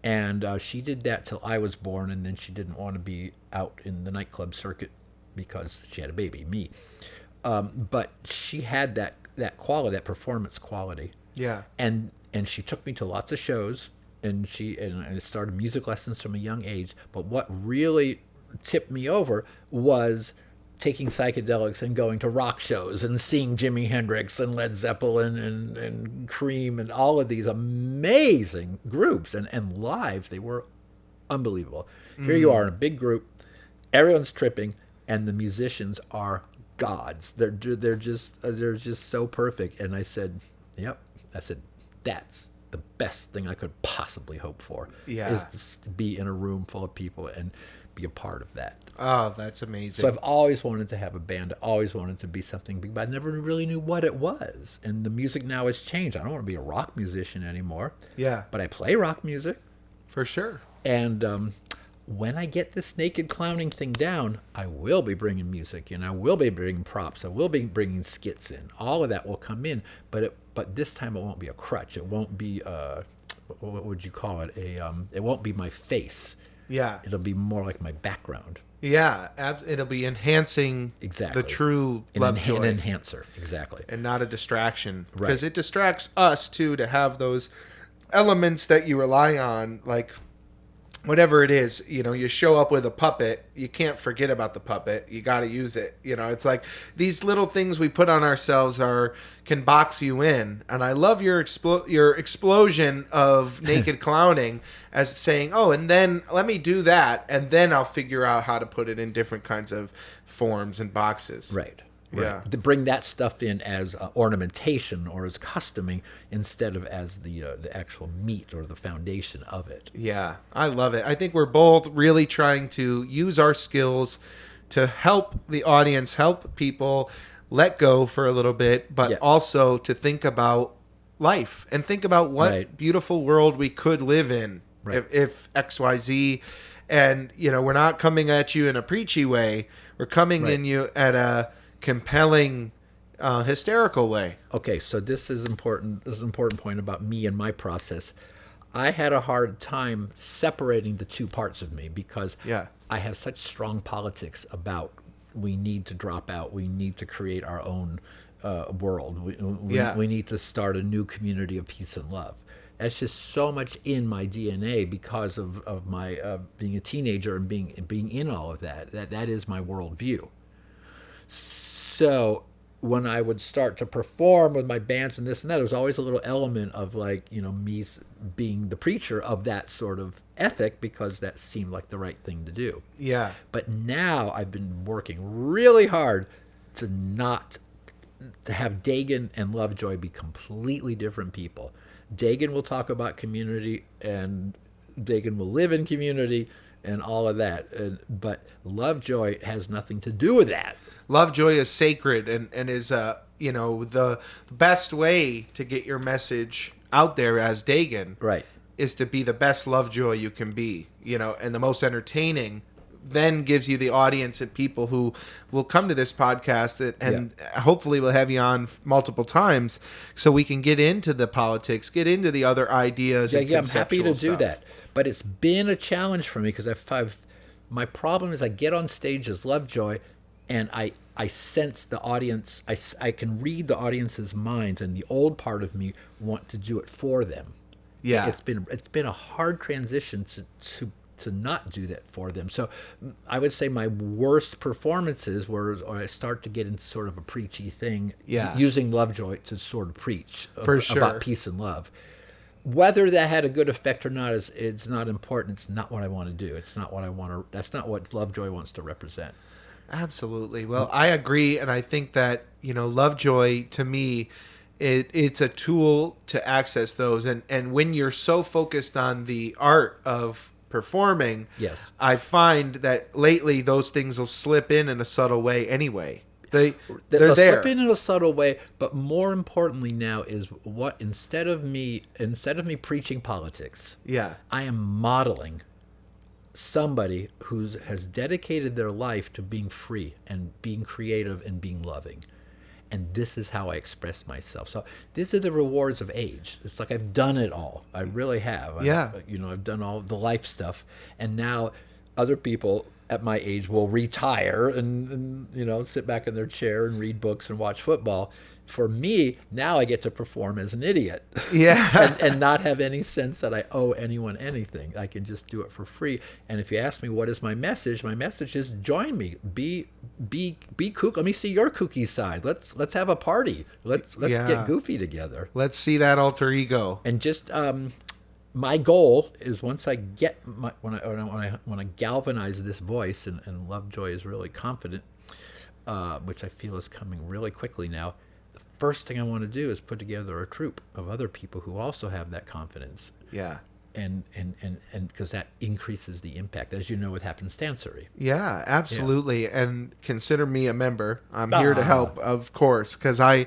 And she did that till I was born, and then she didn't want to be out in the nightclub circuit because she had a baby, me. But she had that quality, that performance quality. Yeah. And she took me to lots of shows, and I started music lessons from a young age. But what really tipped me over was taking psychedelics and going to rock shows and seeing Jimi Hendrix and Led Zeppelin and Cream and all of these amazing groups. And live, they were unbelievable. Here you are in a big group, everyone's tripping, and the musicians are gods. They're just so perfect. And I said, yep. I said, that's the best thing I could possibly hope for. Yeah. Is to be in a room full of people and be a part of that. Oh, that's amazing. So I've always wanted to have a band. I always wanted to be something big, but I never really knew what it was. And the music now has changed. I don't want to be a rock musician anymore. Yeah. But I play rock music. For sure. And when I get this naked clowning thing down, I will be bringing music in. I will be bringing props. I will be bringing skits in. All of that will come in. But this time it won't be a crutch. It won't be, what would you call it? It won't be my face. Yeah. It'll be more like my background. Yeah, it'll be enhancing Exactly. the true An Lovejoy. enhancer, exactly. And not a distraction. Right. Because it distracts us, too, to have those elements that you rely on, like whatever it is. You show up with a puppet, you can't forget about the puppet. You got to use it. It's like these little things we put on ourselves can box you in. And I love your explosion of naked clowning as saying, oh, and then let me do that, and then I'll figure out how to put it in different kinds of forms and boxes. Right. Yeah. To bring that stuff in as ornamentation or as costuming instead of as the actual meat or the foundation of it. Yeah, I love it. I think we're both really trying to use our skills to help the audience, help people let go for a little bit, but also to think about life and think about what beautiful world we could live in if XYZ. And, we're not coming at you in a preachy way. We're coming in you at a compelling, hysterical way. Okay, so this is important. This is an important point about me and my process. I had a hard time separating the two parts of me because I have such strong politics about we need to drop out. We need to create our own world. We need to start a new community of peace and love. That's just so much in my DNA because of my being a teenager and being in all of that. That is my worldview. So when I would start to perform with my bands and this and that, there was always a little element of me being the preacher of that sort of ethic because that seemed like the right thing to do. Yeah. But now I've been working really hard to have Dagen and Lovejoy be completely different people. Dagen will talk about community and Dagen will live in community and all of that. But Lovejoy has nothing to do with that. Lovejoy is sacred and is the best way to get your message out there as Dagen is to be the best Lovejoy you can be, and the most entertaining. Then gives you the audience and people who will come to this podcast and hopefully we'll have you on multiple times so we can get into the politics, get into the other ideas. And I'm happy to do stuff. that. But it's been a challenge for me because my problem is I get on stage as Lovejoy and I sense the audience. I can read the audience's minds, and the old part of me want to do it for them. Yeah, it's been a hard transition to not do that for them. So I would say my worst performances were I start to get into sort of a preachy thing, using Lovejoy to sort of preach about peace and love. Whether that had a good effect or not it's not important. It's not what I want to do. It's not what I want to. That's not what Lovejoy wants to represent. Absolutely. Well, I agree, and I think that Lovejoy to me, it's a tool to access those, and when you're so focused on the art of performing, I find that lately those things will slip in a subtle way anyway. They're there. Slip in a subtle way, but more importantly now is what instead of me preaching politics, I am modeling somebody who has dedicated their life to being free and being creative and being loving. And this is how I express myself. So these are the rewards of age. It's like I've done it all. I really have. I've done all the life stuff. And now other people at my age will retire and sit back in their chair and read books and watch football. For me, now I get to perform as an idiot. Yeah. and not have any sense that I owe anyone anything. I can just do it for free. And if you ask me what is my message is join me. Be kook. Let me see your kooky side. Let's have a party. Let's get goofy together. Let's see that alter ego. And just my goal is once I get when I galvanize this voice, and Lovejoy is really confident, which I feel is coming really quickly now. The first thing I want to do is put together a troupe of other people who also have that confidence. Yeah. And because that increases the impact, as you know, with Happenstancery. Yeah, absolutely. And consider me a member. I'm here to help, of course, because I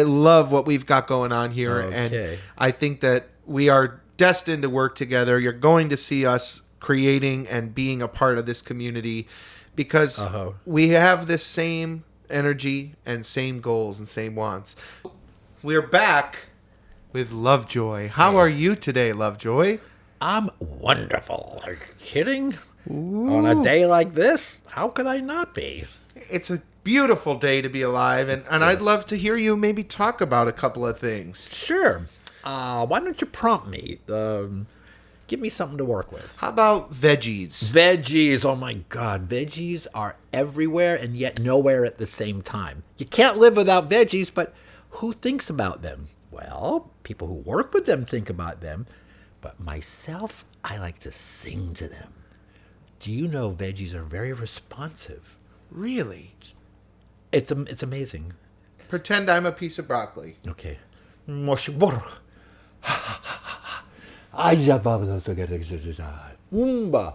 love what we've got going on here. Okay. And I think that we are destined to work together. You're going to see us creating and being a part of this community because we have this same energy and same goals and same wants. We're back with Lovejoy. How are you today, Lovejoy? I'm wonderful. Are you kidding? On a day like this, how could I not be? It's a beautiful day to be alive, and I'd love to hear you maybe talk about a couple of things. Sure. Why don't you prompt me? Give me something to work with. How about veggies? Veggies. Oh my God. Veggies are everywhere and yet nowhere at the same time. You can't live without veggies, but who thinks about them? Well, people who work with them think about them, but myself, I like to sing to them. Do you know veggies are very responsive? Really? It's amazing. Pretend I'm a piece of broccoli. Okay. Humba,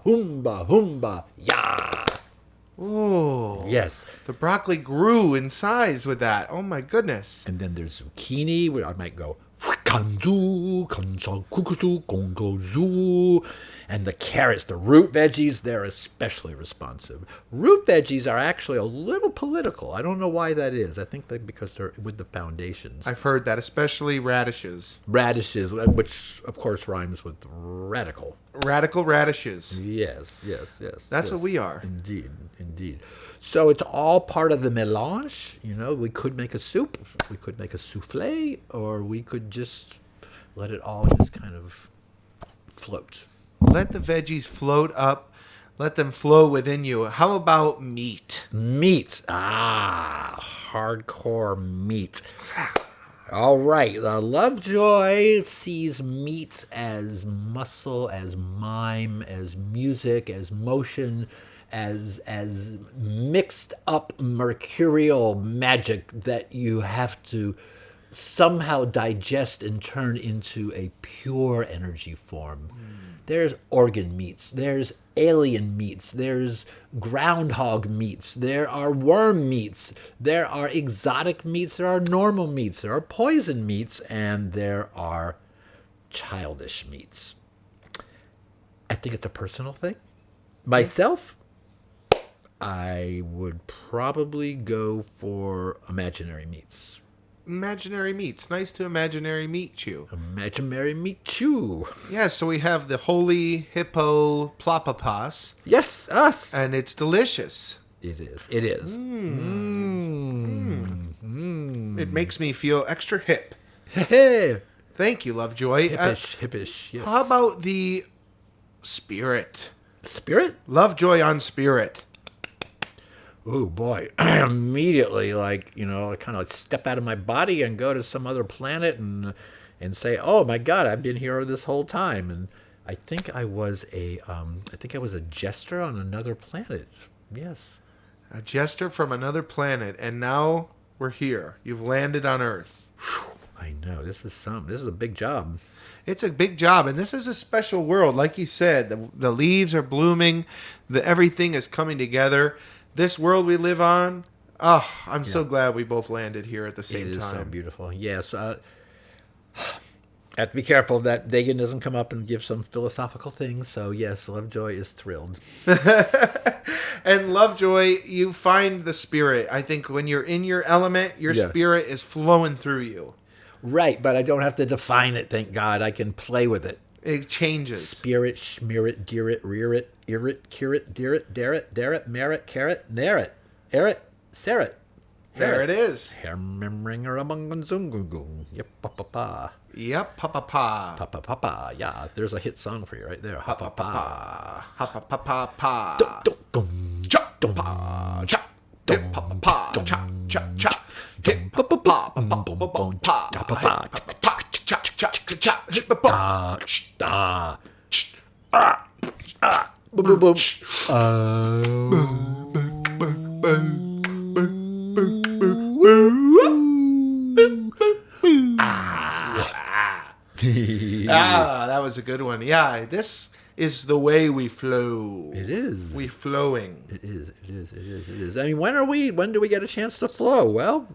humba, humba, ya. Oh. Yes. The broccoli grew in size with that. Oh my goodness. And then there's zucchini, where I might go, kanzu, kanza, kukuzu, gongozu. And the carrots, the root veggies, they're especially responsive. Root veggies are actually a little political. I don't know why that is. I think that because they're with the foundations. I've heard that, especially radishes. Radishes, which of course rhymes with radical. Radical radishes. Yes. That's what we are. Indeed. So it's all part of the melange. You know, we could make a soup, we could make a souffle, or we could just let it all just kind of float. Let the veggies float up. Let them flow within you. How about meat? Meat. Hardcore meat. All right. Lovejoy sees meat as muscle, as mime, as music, as motion, as mixed up mercurial magic that you have to somehow digest and turn into a pure energy form. There's organ meats, there's alien meats, there's groundhog meats, there are worm meats, there are exotic meats, there are normal meats, there are poison meats, and there are childish meats. I think it's a personal thing. Myself, I would probably go for imaginary meats. Imaginary meats. Nice to imaginary meet you. Imaginary meat you. Yeah, so we have the holy hippo plapapas. Yes, us. And it's delicious. It is. It makes me feel extra hip. Hey. Thank you, Lovejoy. Hippish, yes. How about the spirit? Spirit? Lovejoy on spirit. Oh boy, I immediately I kind of step out of my body and go to some other planet and say, oh my God, I've been here this whole time. And I think I was a jester on another planet. Yes. A jester from another planet. And now we're here. You've landed on Earth. Whew, I know. This is a big job. It's a big job. And this is a special world. Like you said, the leaves are blooming. Everything is coming together. This world we live on, I'm so glad we both landed here at the same time. It is so beautiful. Yes. I have to be careful that Dagen doesn't come up and give some philosophical things. So, yes, Lovejoy is thrilled. And Lovejoy, you find the spirit. I think when you're in your element, your spirit is flowing through you. Right, but I don't have to define it, thank God. I can play with it. It changes. Spirit, schmear it, dear it, rear it, ear it, cure it, dear it, dare it, merit, carrot, nair it, air it, sare it. There it is. Hermemringer among zungungung. Yep, papa. Yep, papa. Papa. Yeah, there's a hit song for you right there. Papa. Papa. Cha pa cha. Hip papa cha cha cha. Hip papa cha cha cha cha. Hip papa Boom, boom, boom. That was a good one. Yeah, this is the way we flow. It is. We flowing. It is. I mean, when do we get a chance to flow? Well,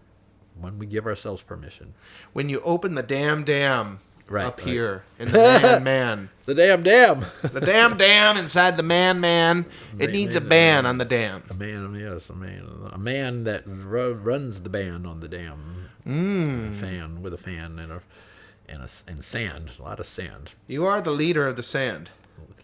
when we give ourselves permission. When you open the dam Right, up right. here in the man. The dam. The dam inside the man. It needs a ban on the dam. A man that runs the band on the dam. Fan with a fan and sand, a lot of sand. You are the leader of the sand.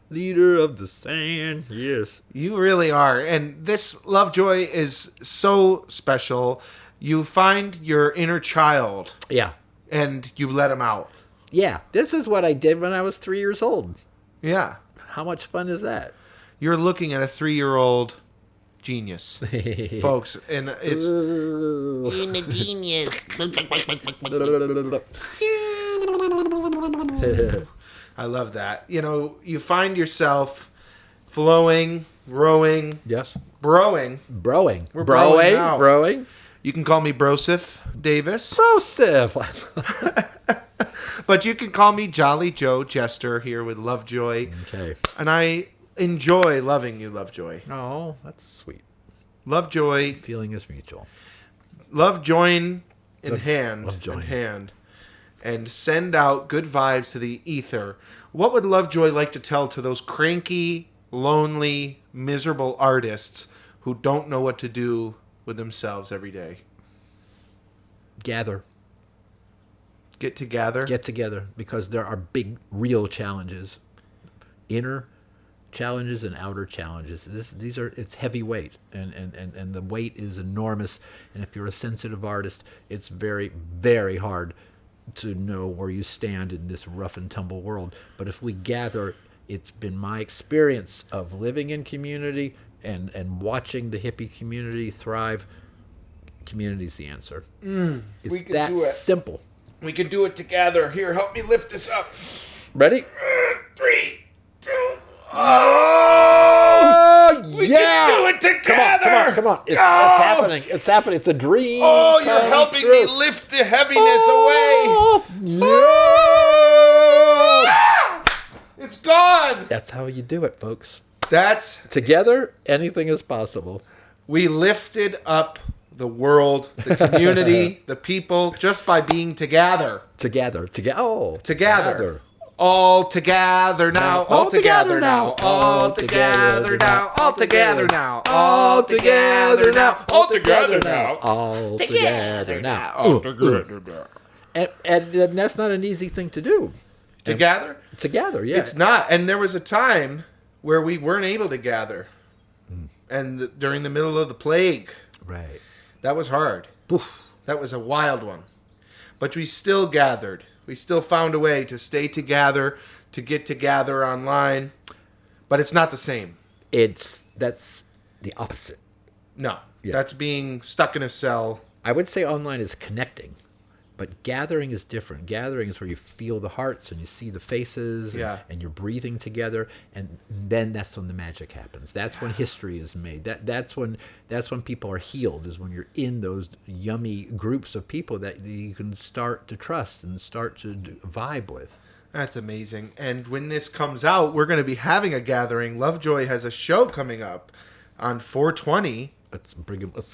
Leader of the sand, yes. You really are. And this Lovejoy is so special. You find your inner child Yeah, and you let him out. yeah. This is what I did when I was 3 years old. Yeah. How much fun is that? You're looking at a 3-year-old genius, folks. And it's... I'm a genius. I love that. You know, you find yourself flowing, rowing, Yes. broing. Broing. We're broing now. Broing. You can call me Broseph Davis, Broseph. but you can call me Jolly Joe Jester here with Lovejoy. Okay. And I enjoy loving you, Lovejoy. Oh, that's sweet. Lovejoy, Feeling is mutual. love join in Love hand, join. in hand, and send out good vibes to the ether. What would Lovejoy like to tell to those cranky, lonely, miserable artists who don't know what to do with themselves every day? Gather. Get together. Get together, because there are big, real challenges. Inner challenges and outer challenges. It's heavy weight, and the weight is enormous. And if you're a sensitive artist, it's very, very hard to know where you stand in this rough and tumble world. But if we gather, it's been my experience of living in community and watching the hippie community thrive. Community's the answer. It's we can that do it. simple. We can do it together. Here, help me lift this up. Ready? 3, 2. Oh, We can do it together. Come on. It's happening. It's happening. It's a dream. Oh, you're come helping true. me lift the heaviness away. Yeah. It's gone. That's how you do it, folks. That's... Together, anything is possible. We lifted up the world, the community, the people, just by being together. Together. Oh. Together. All together now. All together now. All together now. All together now. All together now. All together now. All together now. All together now. And that's not an easy thing to do. Together? Together, yeah. It's not. And there was a time where we weren't able to gather. And during the middle of the plague, Right. that was hard. Poof. That was a wild one. But we still gathered. We still found a way to stay together, to get together online. But it's not the same. That's the opposite. No. Yeah. That's being stuck in a cell. I would say online is connecting, but gathering is different. Gathering is where you feel the hearts and you see the faces, and you're breathing together, and then that's when the magic happens. That's when history is made. That's when people are healed. Is when you're in those yummy groups of people that you can start to trust and start to vibe with. That's amazing. And when this comes out, we're going to be having a gathering. Lovejoy has a show coming up on 4/20 Let's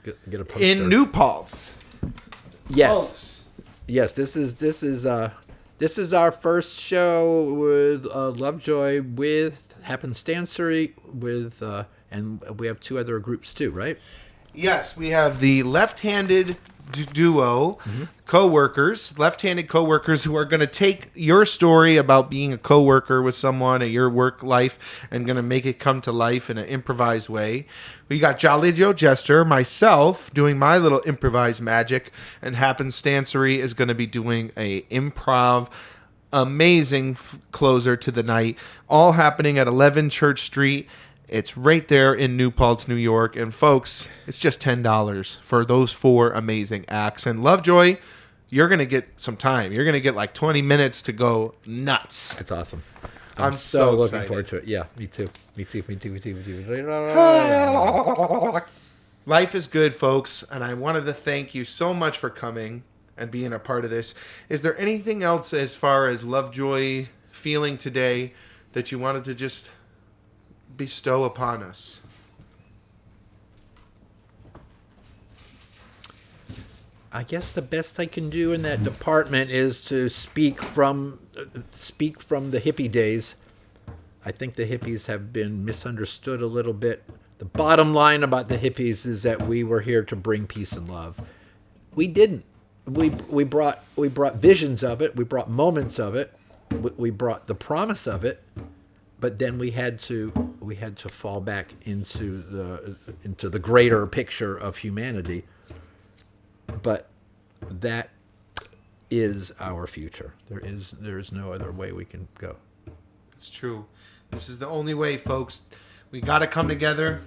get a poster. in New Paltz. Yes. Folks. Yes, this is our first show with Lovejoy with Happenstancery with and we have 2 other groups too, right? Yes, we have the left-handed duo, co-workers, left-handed co-workers who are going to take your story about being a co-worker with someone at your work life and going to make it come to life in an improvised way. We got Jolly Joe Jester, myself, doing my little improvised magic, and Happenstancery is going to be doing a improv amazing closer to the night, all happening at 11 Church Street. It's right there in New Paltz, New York. And folks, it's just $10 for those 4 amazing acts. And Lovejoy, you're going to get some time. You're going to get like 20 minutes to go nuts. That's awesome. I'm so looking excited. forward to it. Yeah, me too. Me too. Life is good, folks, and I wanted to thank you so much for coming and being a part of this. Is there anything else as far as Lovejoy feeling today that you wanted to just bestow upon us? I guess the best I can do in that department is to speak from the hippie days. I think the hippies have been misunderstood a little bit. The bottom line about the hippies is that we were here to bring peace and love. We didn't. We brought visions of it. We brought moments of it. We brought the promise of it. But then we had to fall back into the greater picture of humanity. But that is our future. There is no other way we can go. It's true. This is the only way, folks. We got to come together.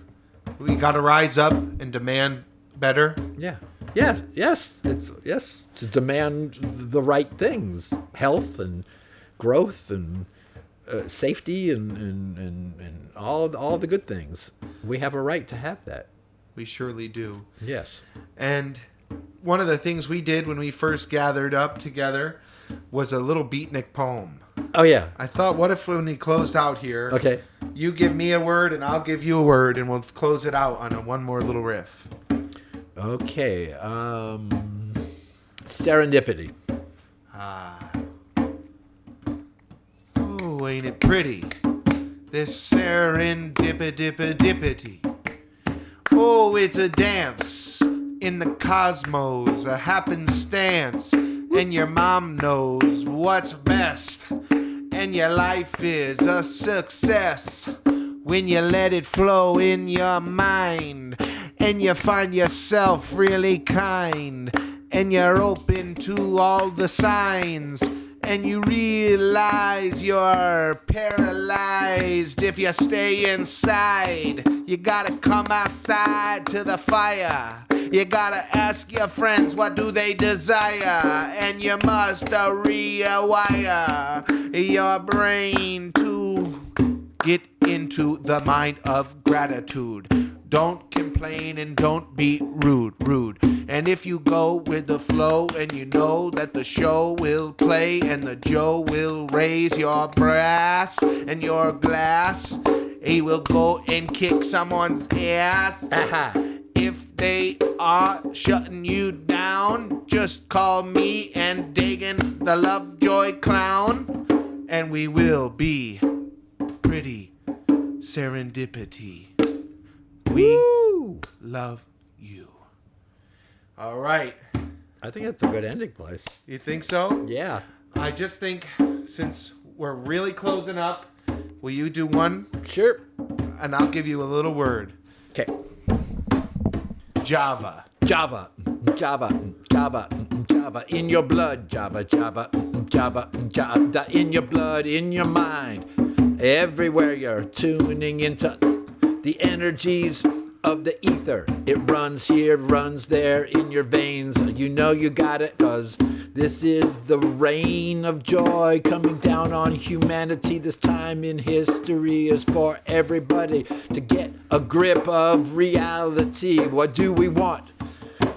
We got to rise up and demand better. Yes. To demand the right things, health and growth and safety and all the good things. We have a right to have that. We surely do. Yes. And one of the things we did when we first gathered up together was a little beatnik poem. Oh, yeah. I thought, what if when we closed out here, Okay. you give me a word and I'll give you a word and we'll close it out on one more little riff. Okay. Serendipity. Oh, ain't it pretty? This serendipity. Oh, it's a dance in the cosmos, a happenstance. And your mom knows what's best. And your life is a success when you let it flow in your mind. And you find yourself really kind. And you're open to all the signs. And you realize you're paralyzed if you stay inside. You gotta come outside to the fire. You gotta ask your friends what do they desire. And you must rewire your brain to get into the mind of gratitude. Don't complain and don't be rude. And if you go with the flow and you know that the show will play and the Joe will raise your brass and your glass, he will go and kick someone's ass. If they are shutting you down, just call me and Dagen the Lovejoy clown, and we will be pretty serendipity. We love you. All right. I think that's a good ending place. You think so? Yeah. I just think since we're really closing up, will you do one? Sure. And I'll give you a little word. Okay. Java. Java, in your blood, Java, in your blood, in your mind. Everywhere you're tuning into the energies of the ether. It runs here, runs there in your veins. You know you got it, 'cause this is the rain of joy coming down on humanity. This time in history is for everybody to get a grip of reality. What do we want?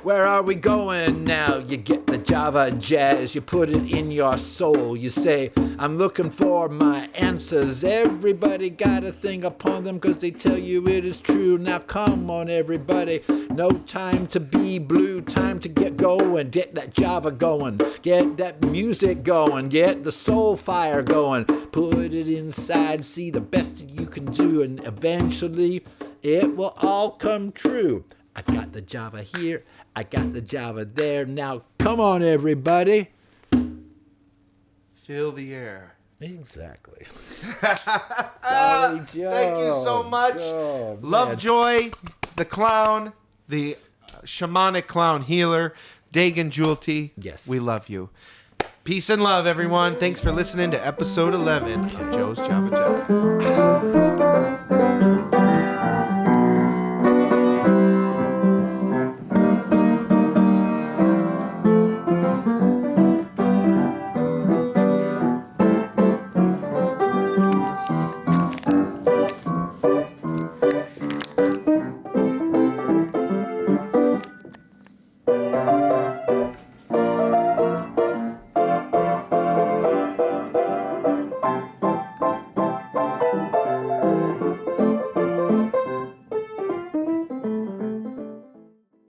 Where are we going now? You get the Java jazz, you put it in your soul. You say, I'm looking for my answers. Everybody got a thing upon them, 'cause they tell you it is true. Now come on, everybody. No time to be blue, time to get going. Get that Java going, get that music going, get the soul fire going. Put it inside, see the best you can do, and eventually it will all come true. I got the Java here, I got the Java there. Now come on, everybody. Fill the air. Exactly. Thank you so much. Oh, Lovejoy, the clown, the shamanic clown healer, Dagen Julty. Yes. We love you. Peace and love, everyone. Thanks for listening to episode 11 of Joe's Java Jive.